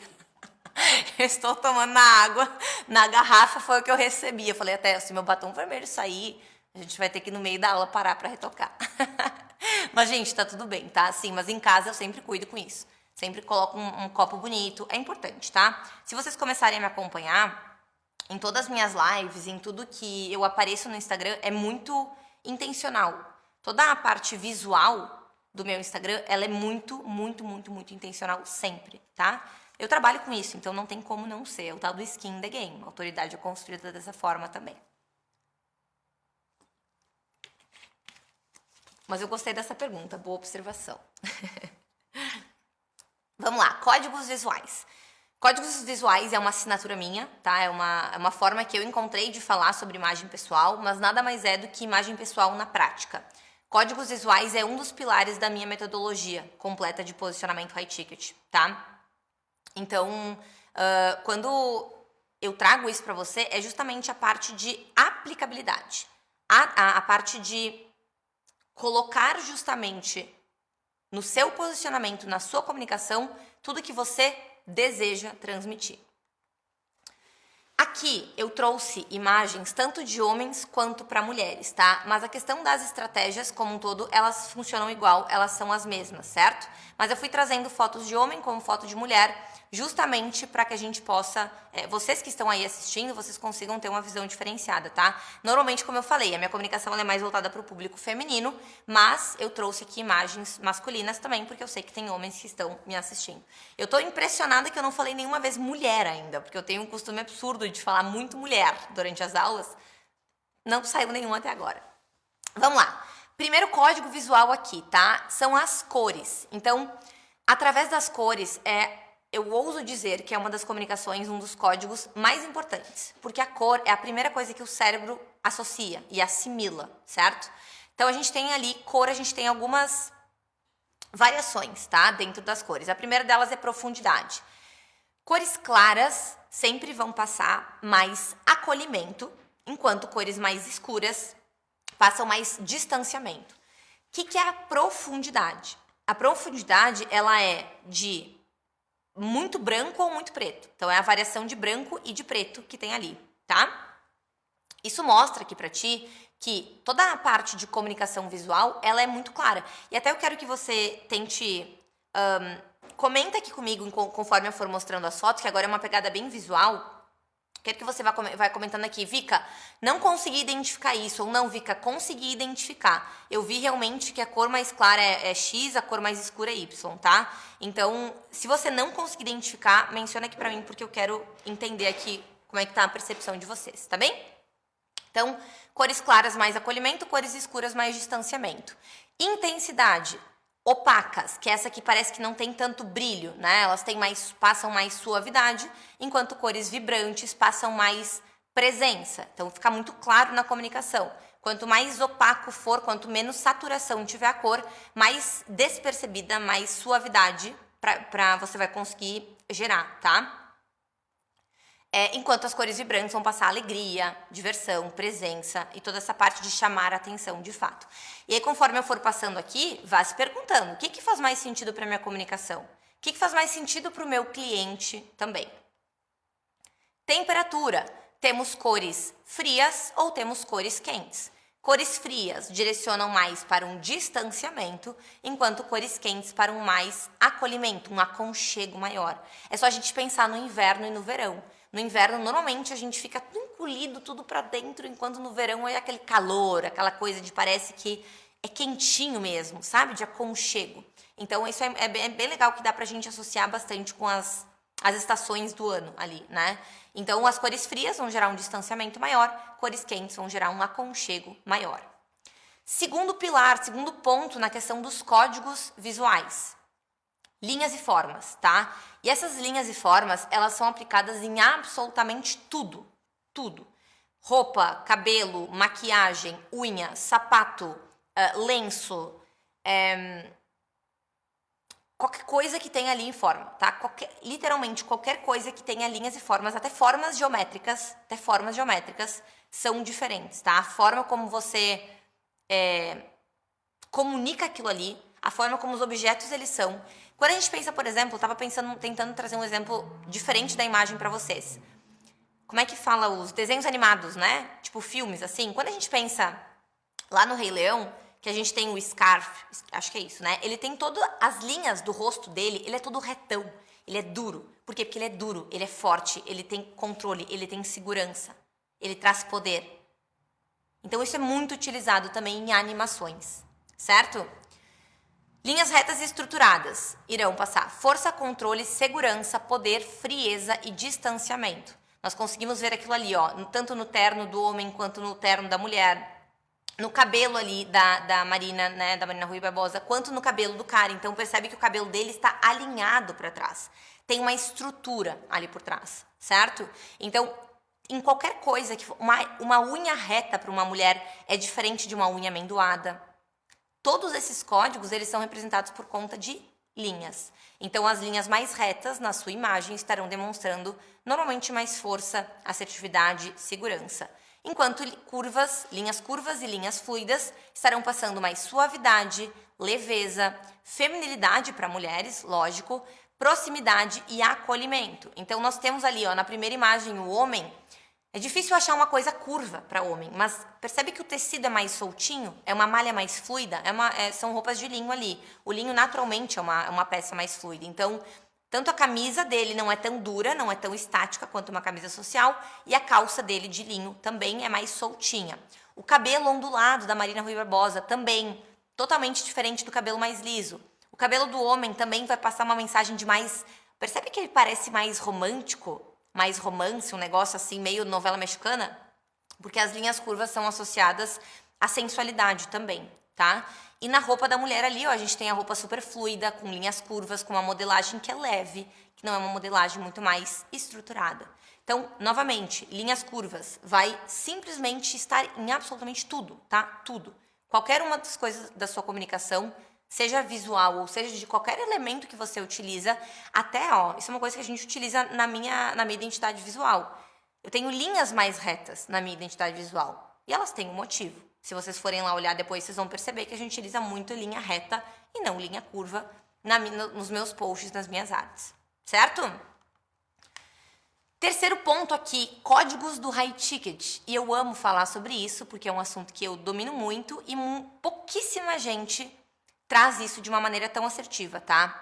Eu estou tomando a água na garrafa, foi o que eu recebi. Eu falei até, se meu batom vermelho sair, a gente vai ter que no meio da aula parar para retocar. Mas, gente, tá tudo bem, tá? Sim, mas em casa eu sempre cuido com isso. Sempre coloco um copo bonito. É importante, tá? Se vocês começarem a me acompanhar, em todas as minhas lives, em tudo que eu apareço no Instagram, é muito intencional. Toda a parte visual do meu Instagram, ela é muito, muito, muito, muito intencional sempre, tá? Eu trabalho com isso, então não tem como não ser. É o tal do skin in the game. A autoridade é construída dessa forma também. Mas eu gostei dessa pergunta, boa observação. Vamos lá, códigos visuais. Códigos visuais é uma assinatura minha, tá? É uma forma que eu encontrei de falar sobre imagem pessoal, mas nada mais é do que imagem pessoal na prática. Códigos visuais é um dos pilares da minha metodologia completa de posicionamento high ticket, tá? Então, quando eu trago isso para você, é justamente a parte de aplicabilidade. A parte de colocar justamente no seu posicionamento, na sua comunicação, tudo que você deseja transmitir. Aqui eu trouxe imagens tanto de homens quanto para mulheres, tá? Mas a questão das estratégias como um todo, elas funcionam igual, elas são as mesmas, certo? Mas eu fui trazendo fotos de homem como foto de mulher, justamente para que a gente possa, vocês que estão aí assistindo, vocês consigam ter uma visão diferenciada, tá? Normalmente, como eu falei, a minha comunicação ela é mais voltada para o público feminino, mas eu trouxe aqui imagens masculinas também, porque eu sei que tem homens que estão me assistindo. Eu tô impressionada que eu não falei nenhuma vez mulher ainda, porque eu tenho um costume absurdo de falar muito mulher durante as aulas. Não saiu nenhum até agora. Vamos lá. Primeiro código visual aqui, tá? São as cores. Então, através das cores, eu ouso dizer que é uma das comunicações, um dos códigos mais importantes, porque a cor é a primeira coisa que o cérebro associa e assimila, certo? Então, a gente tem ali cor, a gente tem algumas variações, tá? Dentro das cores. A primeira delas é profundidade. Cores claras sempre vão passar mais acolhimento, enquanto cores mais escuras passam mais distanciamento. O que é a profundidade? A profundidade, ela é de muito branco ou muito preto. Então, é a variação de branco e de preto que tem ali, tá? Isso mostra aqui pra ti que toda a parte de comunicação visual, ela é muito clara. E até eu quero que você tente... comenta aqui comigo, conforme eu for mostrando as fotos, que agora é uma pegada bem visual. Quero que você vai comentando aqui, Vika, não consegui identificar isso, ou não, Vika, consegui identificar. Eu vi realmente que a cor mais clara é X, a cor mais escura é Y, tá? Então, se você não conseguir identificar, menciona aqui pra mim, porque eu quero entender aqui como é que tá a percepção de vocês, tá bem? Então, cores claras mais acolhimento, cores escuras mais distanciamento. Intensidade. Opacas, que é essa que parece que não tem tanto brilho, né? Elas passam mais suavidade, enquanto cores vibrantes passam mais presença. Então, fica muito claro na comunicação. Quanto mais opaco for, quanto menos saturação tiver a cor, mais despercebida, mais suavidade você vai conseguir gerar, tá? Enquanto as cores vibrantes vão passar alegria, diversão, presença e toda essa parte de chamar a atenção de fato. E aí, conforme eu for passando aqui, vá se perguntando, o que faz mais sentido para a minha comunicação? O que faz mais sentido para o meu cliente também? Temperatura. Temos cores frias ou temos cores quentes. Cores frias direcionam mais para um distanciamento, enquanto cores quentes para um mais acolhimento, um aconchego maior. É só a gente pensar no inverno e no verão. No inverno, normalmente, a gente fica tudo encolhido, tudo para dentro, enquanto no verão é aquele calor, aquela coisa de parece que é quentinho mesmo, sabe? De aconchego. Então, isso é bem legal, que dá pra gente associar bastante com as estações do ano ali, né? Então, as cores frias vão gerar um distanciamento maior, cores quentes vão gerar um aconchego maior. Segundo pilar, segundo ponto na questão dos códigos visuais. Linhas e formas, tá? E essas linhas e formas, elas são aplicadas em absolutamente tudo. Tudo. Roupa, cabelo, maquiagem, unha, sapato, lenço, qualquer coisa que tenha linha e forma, tá? Literalmente qualquer coisa que tenha linhas e formas, até formas geométricas são diferentes, tá? A forma como você comunica aquilo ali, a forma como os objetos eles são. Quando a gente pensa, por exemplo, eu estava tentando trazer um exemplo diferente da imagem para vocês. Como é que fala os desenhos animados, né? Tipo filmes, assim. Quando a gente pensa lá no Rei Leão, que a gente tem o Scar, acho que é isso, né? Ele tem todas as linhas do rosto dele, ele é todo retão, ele é duro. Por quê? Porque ele é duro, ele é forte, ele tem controle, ele tem segurança, ele traz poder. Então isso é muito utilizado também em animações, certo? Linhas retas e estruturadas irão passar força, controle, segurança, poder, frieza e distanciamento. Nós conseguimos ver aquilo ali, ó, tanto no terno do homem quanto no terno da mulher, no cabelo ali da Marina, né, da Marina Rui Barbosa, quanto no cabelo do cara. Então percebe que o cabelo dele está alinhado para trás. Tem uma estrutura ali por trás, certo? Então, em qualquer coisa que uma unha reta para uma mulher é diferente de uma unha amendoada. Todos esses códigos, eles são representados por conta de linhas. Então, as linhas mais retas na sua imagem estarão demonstrando normalmente mais força, assertividade, segurança. Enquanto linhas curvas e linhas fluidas estarão passando mais suavidade, leveza, feminilidade para mulheres, lógico, proximidade e acolhimento. Então, nós temos ali, ó, na primeira imagem, o homem. É difícil achar uma coisa curva para homem, mas percebe que o tecido é mais soltinho? É uma malha mais fluida? São roupas de linho ali. O linho naturalmente é uma peça mais fluida. Então, tanto a camisa dele não é tão dura, não é tão estática quanto uma camisa social, e a calça dele de linho também é mais soltinha. O cabelo ondulado da Marina Rui Barbosa também, totalmente diferente do cabelo mais liso. O cabelo do homem também vai passar uma mensagem de mais... Percebe que ele parece mais romântico? Mais romance, um negócio assim, meio novela mexicana, porque as linhas curvas são associadas à sensualidade também, tá? E na roupa da mulher ali, ó, a gente tem a roupa super fluida, com linhas curvas, com uma modelagem que é leve, que não é uma modelagem muito mais estruturada. Então, novamente, linhas curvas vai simplesmente estar em absolutamente tudo, tá? Tudo. Qualquer uma das coisas da sua comunicação, seja visual ou seja de qualquer elemento que você utiliza, até, ó, isso é uma coisa que a gente utiliza na minha identidade visual. Eu tenho linhas mais retas na minha identidade visual. E elas têm um motivo. Se vocês forem lá olhar depois, vocês vão perceber que a gente utiliza muito linha reta e não linha curva nos meus posts, nas minhas artes. Certo? Terceiro ponto aqui, códigos do high ticket. E eu amo falar sobre isso, porque é um assunto que eu domino muito e pouquíssima gente traz isso de uma maneira tão assertiva, tá?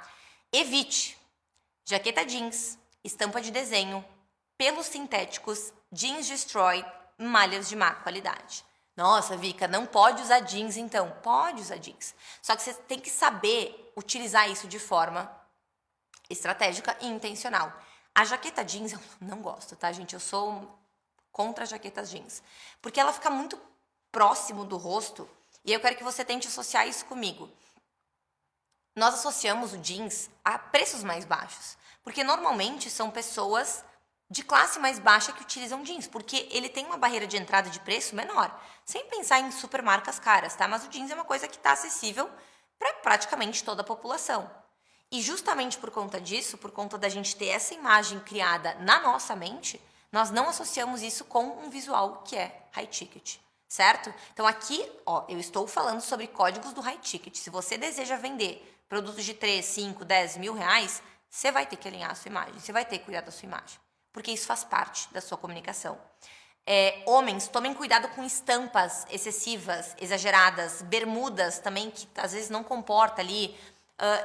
Evite jaqueta jeans, estampa de desenho, pelos sintéticos, jeans destroy, malhas de má qualidade. Nossa, Vika, não pode usar jeans então. Pode usar jeans. Só que você tem que saber utilizar isso de forma estratégica e intencional. A jaqueta jeans eu não gosto, tá, gente? Eu sou contra jaquetas jeans. Porque ela fica muito próximo do rosto e eu quero que você tente associar isso comigo. Nós associamos o jeans a preços mais baixos, porque normalmente são pessoas de classe mais baixa que utilizam jeans, porque ele tem uma barreira de entrada de preço menor, sem pensar em super marcas caras, tá? Mas o jeans é uma coisa que está acessível para praticamente toda a população. E justamente por conta disso, por conta da gente ter essa imagem criada na nossa mente, nós não associamos isso com um visual que é high ticket, certo? Então aqui, ó, eu estou falando sobre códigos do high ticket. Se você deseja vender produtos de 3, 5, 10 mil reais, você vai ter que alinhar a sua imagem, você vai ter que cuidar da sua imagem, porque isso faz parte da sua comunicação. Homens, tomem cuidado com estampas excessivas, exageradas, bermudas também, que às vezes não comporta ali,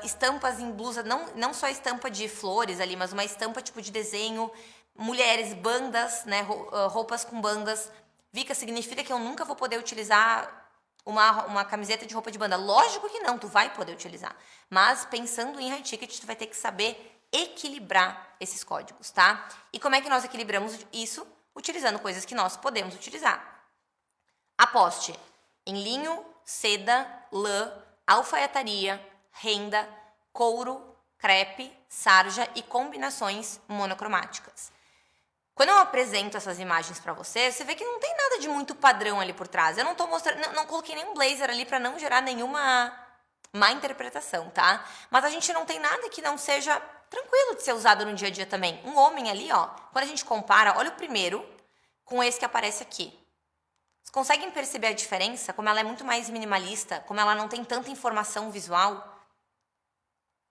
estampas em blusa, não só estampa de flores ali, mas uma estampa tipo de desenho. Mulheres, bandas, né, roupas com bandas. Vika, significa que eu nunca vou poder utilizar uma camiseta de roupa de banda? Lógico que não, tu vai poder utilizar. Mas pensando em high ticket, tu vai ter que saber equilibrar esses códigos, tá? E como é que nós equilibramos isso? Utilizando coisas que nós podemos utilizar. Aposte em linho, seda, lã, alfaiataria, renda, couro, crepe, sarja e combinações monocromáticas. Quando eu apresento essas imagens para você, você vê que não tem nada de muito padrão ali por trás. Eu não tô mostrando, não coloquei nenhum blazer ali para não gerar nenhuma má interpretação, tá? Mas a gente não tem nada que não seja tranquilo de ser usado no dia a dia também. Um homem ali, ó, quando a gente compara, olha o primeiro com esse que aparece aqui. Vocês conseguem perceber a diferença? Como ela é muito mais minimalista, como ela não tem tanta informação visual.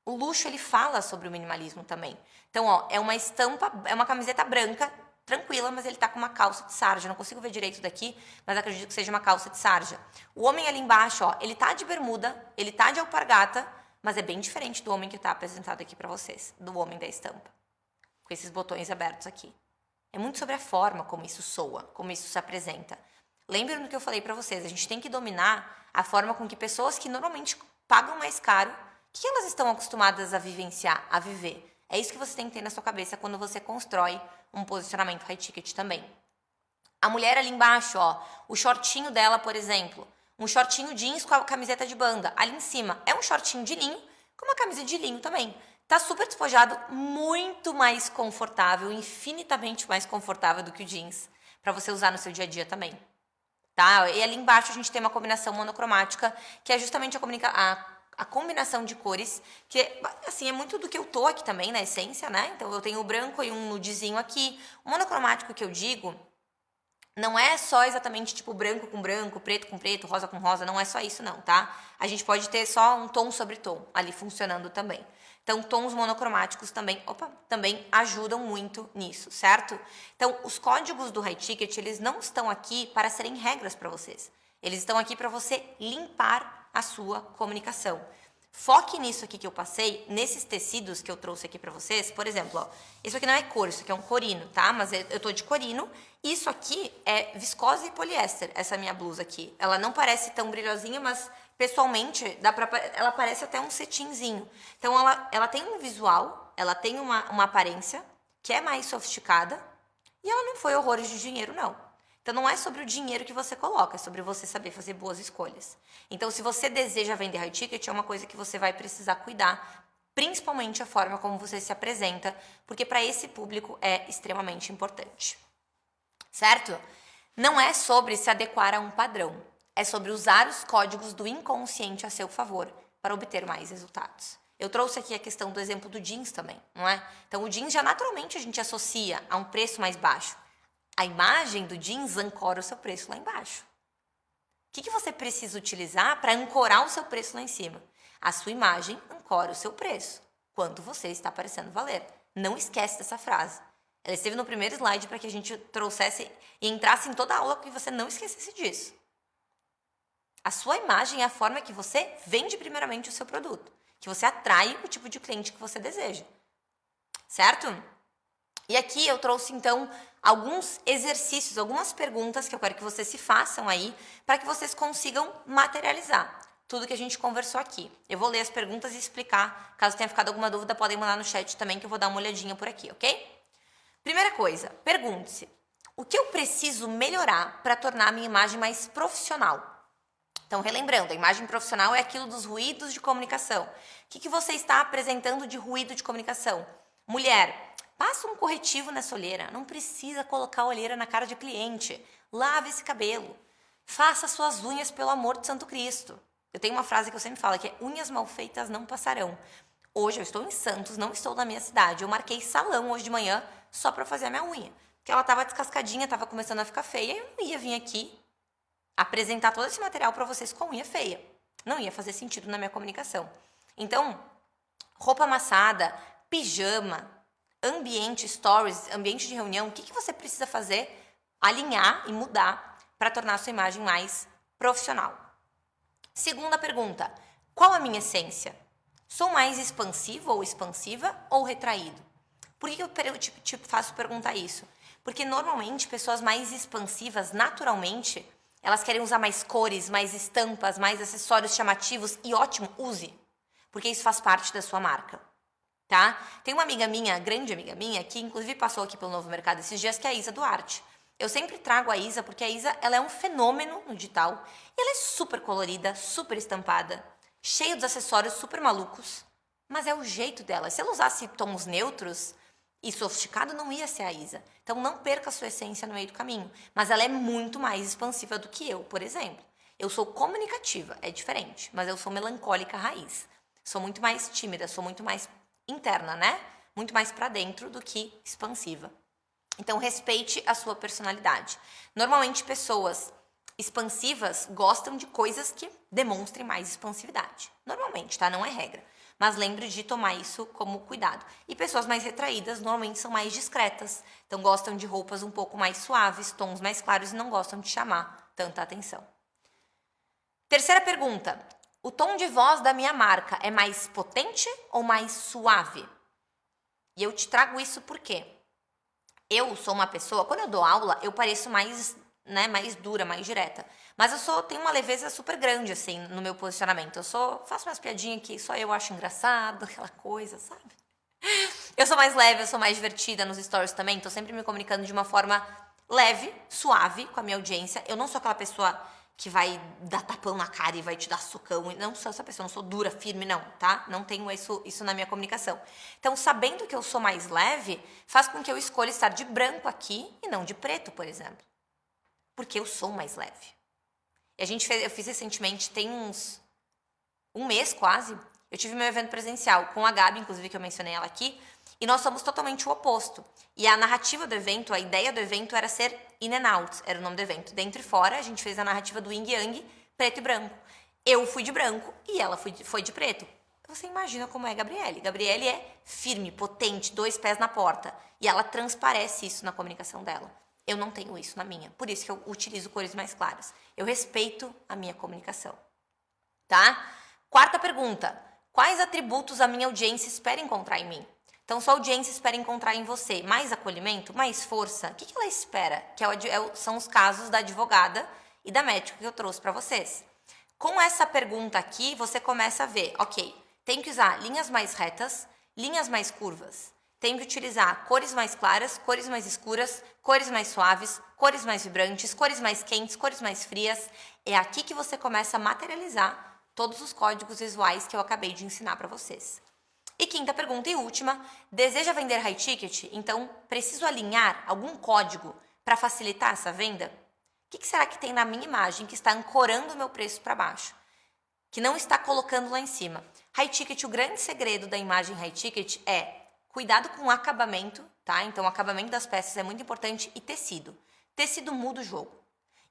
O luxo, ele fala sobre o minimalismo também. Então, ó, é uma estampa, é uma camiseta branca, tranquila, mas ele tá com uma calça de sarja. Não consigo ver direito daqui, mas acredito que seja uma calça de sarja. O homem ali embaixo, ó, ele tá de bermuda, ele tá de alpargata, mas é bem diferente do homem que tá apresentado aqui para vocês, do homem da estampa. Com esses botões abertos aqui. É muito sobre a forma como isso soa, como isso se apresenta. Lembrem do que eu falei para vocês, a gente tem que dominar a forma com que pessoas que normalmente pagam mais caro, o que elas estão acostumadas a vivenciar, a viver? É isso que você tem que ter na sua cabeça quando você constrói um posicionamento high ticket também. A mulher ali embaixo, ó, o shortinho dela, por exemplo, um shortinho jeans com a camiseta de banda. Ali em cima é um shortinho de linho com uma camisa de linho também. Tá super despojado, muito mais confortável, infinitamente mais confortável do que o jeans, para você usar no seu dia a dia também. Tá? E ali embaixo a gente tem uma combinação monocromática, que é justamente a combinação de cores, que assim, é muito do que eu tô aqui também, na essência, né? Então eu tenho o branco e um nudezinho aqui. O monocromático que eu digo não é só exatamente tipo branco com branco, preto com preto, rosa com rosa, não é só isso não, tá? A gente pode ter só um tom sobre tom ali funcionando também. Então, tons monocromáticos também ajudam muito nisso, certo? Então, os códigos do high ticket, eles não estão aqui para serem regras para vocês. Eles estão aqui para você limpar a sua comunicação. Foque nisso aqui que eu passei, nesses tecidos que eu trouxe aqui para vocês. Por exemplo, ó, isso aqui não é couro, isso aqui é um corino, tá? Mas eu tô de corino. Isso aqui é viscose e poliéster, essa minha blusa aqui. Ela não parece tão brilhosinha, mas pessoalmente ela parece até um cetinzinho. Então ela tem um visual, ela tem uma aparência que é mais sofisticada e ela não foi horrores de dinheiro, não. Então, não é sobre o dinheiro que você coloca, é sobre você saber fazer boas escolhas. Então, se você deseja vender high ticket, é uma coisa que você vai precisar cuidar, principalmente a forma como você se apresenta, porque para esse público é extremamente importante. Certo? Não é sobre se adequar a um padrão, é sobre usar os códigos do inconsciente a seu favor para obter mais resultados. Eu trouxe aqui a questão do exemplo do jeans também, não é? Então, o jeans já naturalmente a gente associa a um preço mais baixo. A imagem do jeans ancora o seu preço lá embaixo. O que você precisa utilizar para ancorar o seu preço lá em cima? A sua imagem ancora o seu preço. Quanto você está parecendo valer. Não esquece dessa frase. Ela esteve no primeiro slide para que a gente trouxesse e entrasse em toda a aula que você não esquecesse disso. A sua imagem é a forma que você vende primeiramente o seu produto. Que você atrai o tipo de cliente que você deseja. Certo? E aqui eu trouxe, então, alguns exercícios, algumas perguntas que eu quero que vocês se façam aí, para que vocês consigam materializar tudo que a gente conversou aqui. Eu vou ler as perguntas e explicar. Caso tenha ficado alguma dúvida, podem mandar no chat também, que eu vou dar uma olhadinha por aqui, ok? Primeira coisa, pergunte-se: o que eu preciso melhorar para tornar a minha imagem mais profissional? Então, relembrando, a imagem profissional é aquilo dos ruídos de comunicação. O que você está apresentando de ruído de comunicação? Mulher, Passa um corretivo nessa olheira. Não precisa colocar a olheira na cara de cliente. Lave esse cabelo. Faça suas unhas pelo amor de Santo Cristo. Eu tenho uma frase que eu sempre falo, que é: unhas mal feitas não passarão. Hoje eu estou em Santos, não estou na minha cidade. Eu marquei salão hoje de manhã só para fazer a minha unha. Porque ela estava descascadinha, estava começando a ficar feia. E eu não ia vir aqui apresentar todo esse material para vocês com a unha feia. Não ia fazer sentido na minha comunicação. Então, roupa amassada, pijama, ambiente, stories, ambiente de reunião, o que você precisa fazer? Alinhar e mudar para tornar a sua imagem mais profissional. Segunda pergunta: qual a minha essência? Sou mais expansivo ou expansiva ou retraído? Por que eu te faço perguntar isso? Porque normalmente pessoas mais expansivas, naturalmente, elas querem usar mais cores, mais estampas, mais acessórios chamativos e ótimo, use. Porque isso faz parte da sua marca, tá? Tem uma amiga minha, grande amiga minha, que inclusive passou aqui pelo Novo Mercado esses dias, que é a Isa Duarte. Eu sempre trago a Isa porque a Isa, ela é um fenômeno no digital. E ela é super colorida, super estampada, cheia dos acessórios super malucos. Mas é o jeito dela. Se ela usasse tons neutros e sofisticado, não ia ser a Isa. Então não perca a sua essência no meio do caminho. Mas ela é muito mais expansiva do que eu, por exemplo. Eu sou comunicativa, é diferente, mas eu sou melancólica raiz. Sou muito mais tímida, sou muito mais interna, né? Muito mais pra dentro do que expansiva. Então respeite a sua personalidade. Normalmente pessoas expansivas gostam de coisas que demonstrem mais expansividade. Normalmente, tá? Não é regra. Mas lembre de tomar isso como cuidado. E pessoas mais retraídas normalmente são mais discretas. Então gostam de roupas um pouco mais suaves, tons mais claros e não gostam de chamar tanta atenção. Terceira pergunta: o tom de voz da minha marca é mais potente ou mais suave? E eu te trago isso porque eu sou uma pessoa, quando eu dou aula, eu pareço mais, mais dura, mais direta. Mas tenho uma leveza super grande, assim, no meu posicionamento. Faço umas piadinhas que só eu acho engraçado, aquela coisa, sabe? Eu sou mais leve, eu sou mais divertida nos stories também. Tô sempre me comunicando de uma forma leve, suave com a minha audiência. Eu não sou aquela pessoa que vai dar tapão na cara e vai te dar socão. Não sou essa pessoa, não sou dura, firme, não, tá? Não tenho isso na minha comunicação. Então, sabendo que eu sou mais leve, faz com que eu escolha estar de branco aqui e não de preto, por exemplo. Porque eu sou mais leve. E eu fiz recentemente, tem um mês quase, eu tive meu evento presencial com a Gabi, inclusive, que eu mencionei ela aqui, e nós somos totalmente o oposto. E a narrativa do evento, a ideia do evento era ser in and out, era o nome do evento. Dentro e fora, a gente fez a narrativa do yin e yang, preto e branco. Eu fui de branco e ela foi de preto. Você imagina como é a Gabriele. Gabriele é firme, potente, 2 pés na porta. E ela transparece isso na comunicação dela. Eu não tenho isso na minha. Por isso que eu utilizo cores mais claras. Eu respeito a minha comunicação. Tá? Quarta pergunta: quais atributos a minha audiência espera encontrar em mim? Então, sua audiência espera encontrar em você mais acolhimento, mais força? O que ela espera? São os casos da advogada e da médica que eu trouxe para vocês. Com essa pergunta aqui, você começa a ver, ok, tem que usar linhas mais retas, linhas mais curvas. Tem que utilizar cores mais claras, cores mais escuras, cores mais suaves, cores mais vibrantes, cores mais quentes, cores mais frias. É aqui que você começa a materializar todos os códigos visuais que eu acabei de ensinar para vocês. E quinta pergunta e última: deseja vender high ticket? Então, preciso alinhar algum código para facilitar essa venda? O que será que tem na minha imagem que está ancorando o meu preço para baixo? Que não está colocando lá em cima? High ticket, o grande segredo da imagem high ticket é cuidado com o acabamento, tá? Então, o acabamento das peças é muito importante, e tecido. Tecido muda o jogo.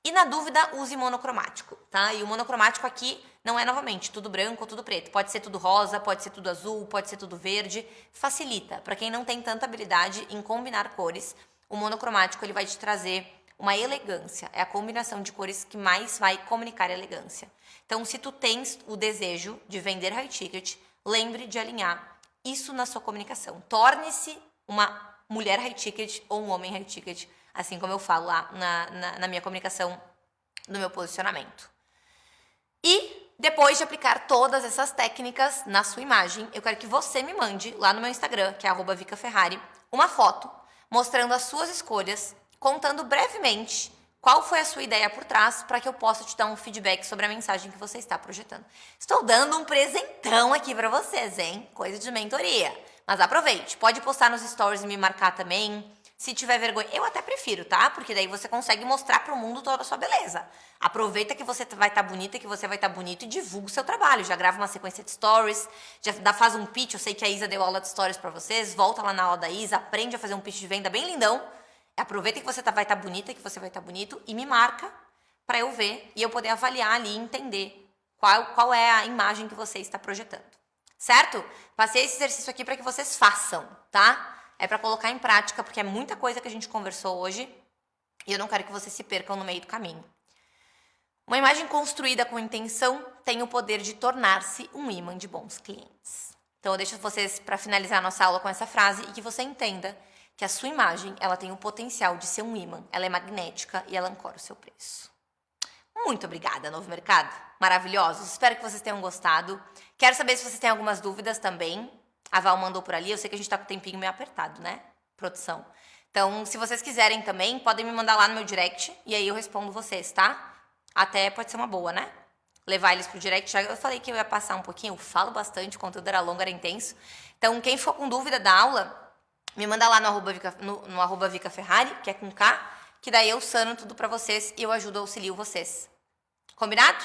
E na dúvida, use monocromático, tá? E o monocromático aqui não é, novamente, tudo branco ou tudo preto. Pode ser tudo rosa, pode ser tudo azul, pode ser tudo verde. Facilita. Para quem não tem tanta habilidade em combinar cores, o monocromático ele vai te trazer uma elegância. É a combinação de cores que mais vai comunicar elegância. Então, se tu tens o desejo de vender high ticket, lembre de alinhar isso na sua comunicação. Torne-se uma mulher high ticket ou um homem high ticket, assim como eu falo lá na minha comunicação, no meu posicionamento. E depois de aplicar todas essas técnicas na sua imagem, eu quero que você me mande lá no meu Instagram, que é @vicaferrari, uma foto mostrando as suas escolhas, contando brevemente qual foi a sua ideia por trás para que eu possa te dar um feedback sobre a mensagem que você está projetando. Estou dando um presentão aqui para vocês, hein? Coisa de mentoria. Mas aproveite, pode postar nos stories e me marcar também. Se tiver vergonha, eu até prefiro, tá? Porque daí você consegue mostrar pro mundo toda a sua beleza. Aproveita que você vai estar bonita, que você vai estar bonito e divulga o seu trabalho. Já grava uma sequência de stories, faz um pitch. Eu sei que a Isa deu aula de stories pra vocês. Volta lá na aula da Isa, aprende a fazer um pitch de venda bem lindão. Aproveita que você vai estar bonita, que você vai estar bonito e me marca pra eu ver e eu poder avaliar ali e entender qual é a imagem que você está projetando. Certo? Passei esse exercício aqui para que vocês façam, tá? É para colocar em prática, porque é muita coisa que a gente conversou hoje e eu não quero que vocês se percam no meio do caminho. Uma imagem construída com intenção tem o poder de tornar-se um imã de bons clientes. Então eu deixo vocês para finalizar a nossa aula com essa frase e que você entenda que a sua imagem ela tem o potencial de ser um imã, ela é magnética e ela ancora o seu preço. Muito obrigada, Novo Mercado. Maravilhosos. Espero que vocês tenham gostado. Quero saber se vocês têm algumas dúvidas também. A Val mandou por ali. Eu sei que a gente tá com o tempinho meio apertado, né? Produção. Então, se vocês quiserem também, podem me mandar lá no meu direct e aí eu respondo vocês, tá? Até pode ser uma boa, né? Levar eles pro direct. Já eu falei que eu ia passar um pouquinho. Eu falo bastante, o conteúdo era longo, era intenso. Então, quem ficou com dúvida da aula, me manda lá no arroba Vica Ferrari, que é com K, que daí eu sano tudo pra vocês e eu ajudo, auxilio vocês. Combinado?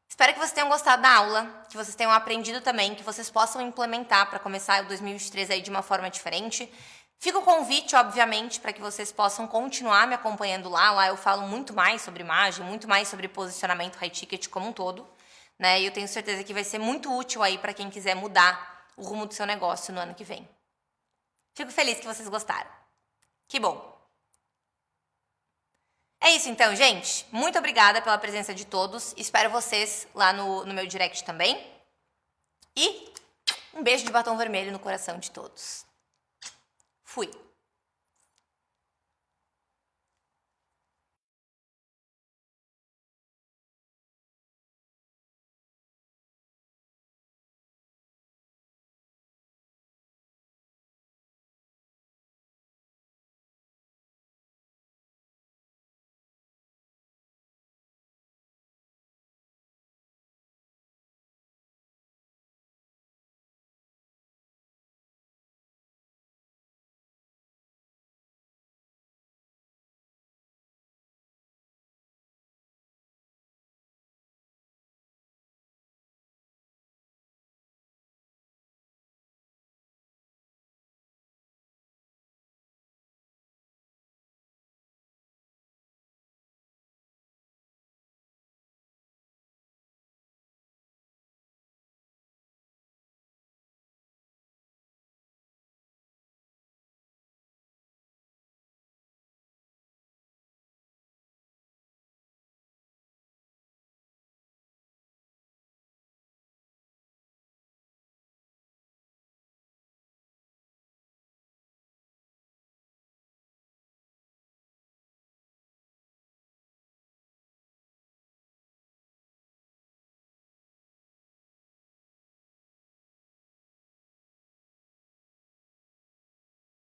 Espero que vocês tenham gostado da aula, que vocês tenham aprendido também, que vocês possam implementar para começar o 2023 aí de uma forma diferente. Fica o convite, obviamente, para que vocês possam continuar me acompanhando lá. Lá eu falo muito mais sobre imagem, muito mais sobre posicionamento high ticket como um todo, né? E eu tenho certeza que vai ser muito útil aí para quem quiser mudar o rumo do seu negócio no ano que vem. Fico feliz que vocês gostaram. Que bom! É isso então, gente. Muito obrigada pela presença de todos. Espero vocês lá no meu direct também. E um beijo de batom vermelho no coração de todos. Fui!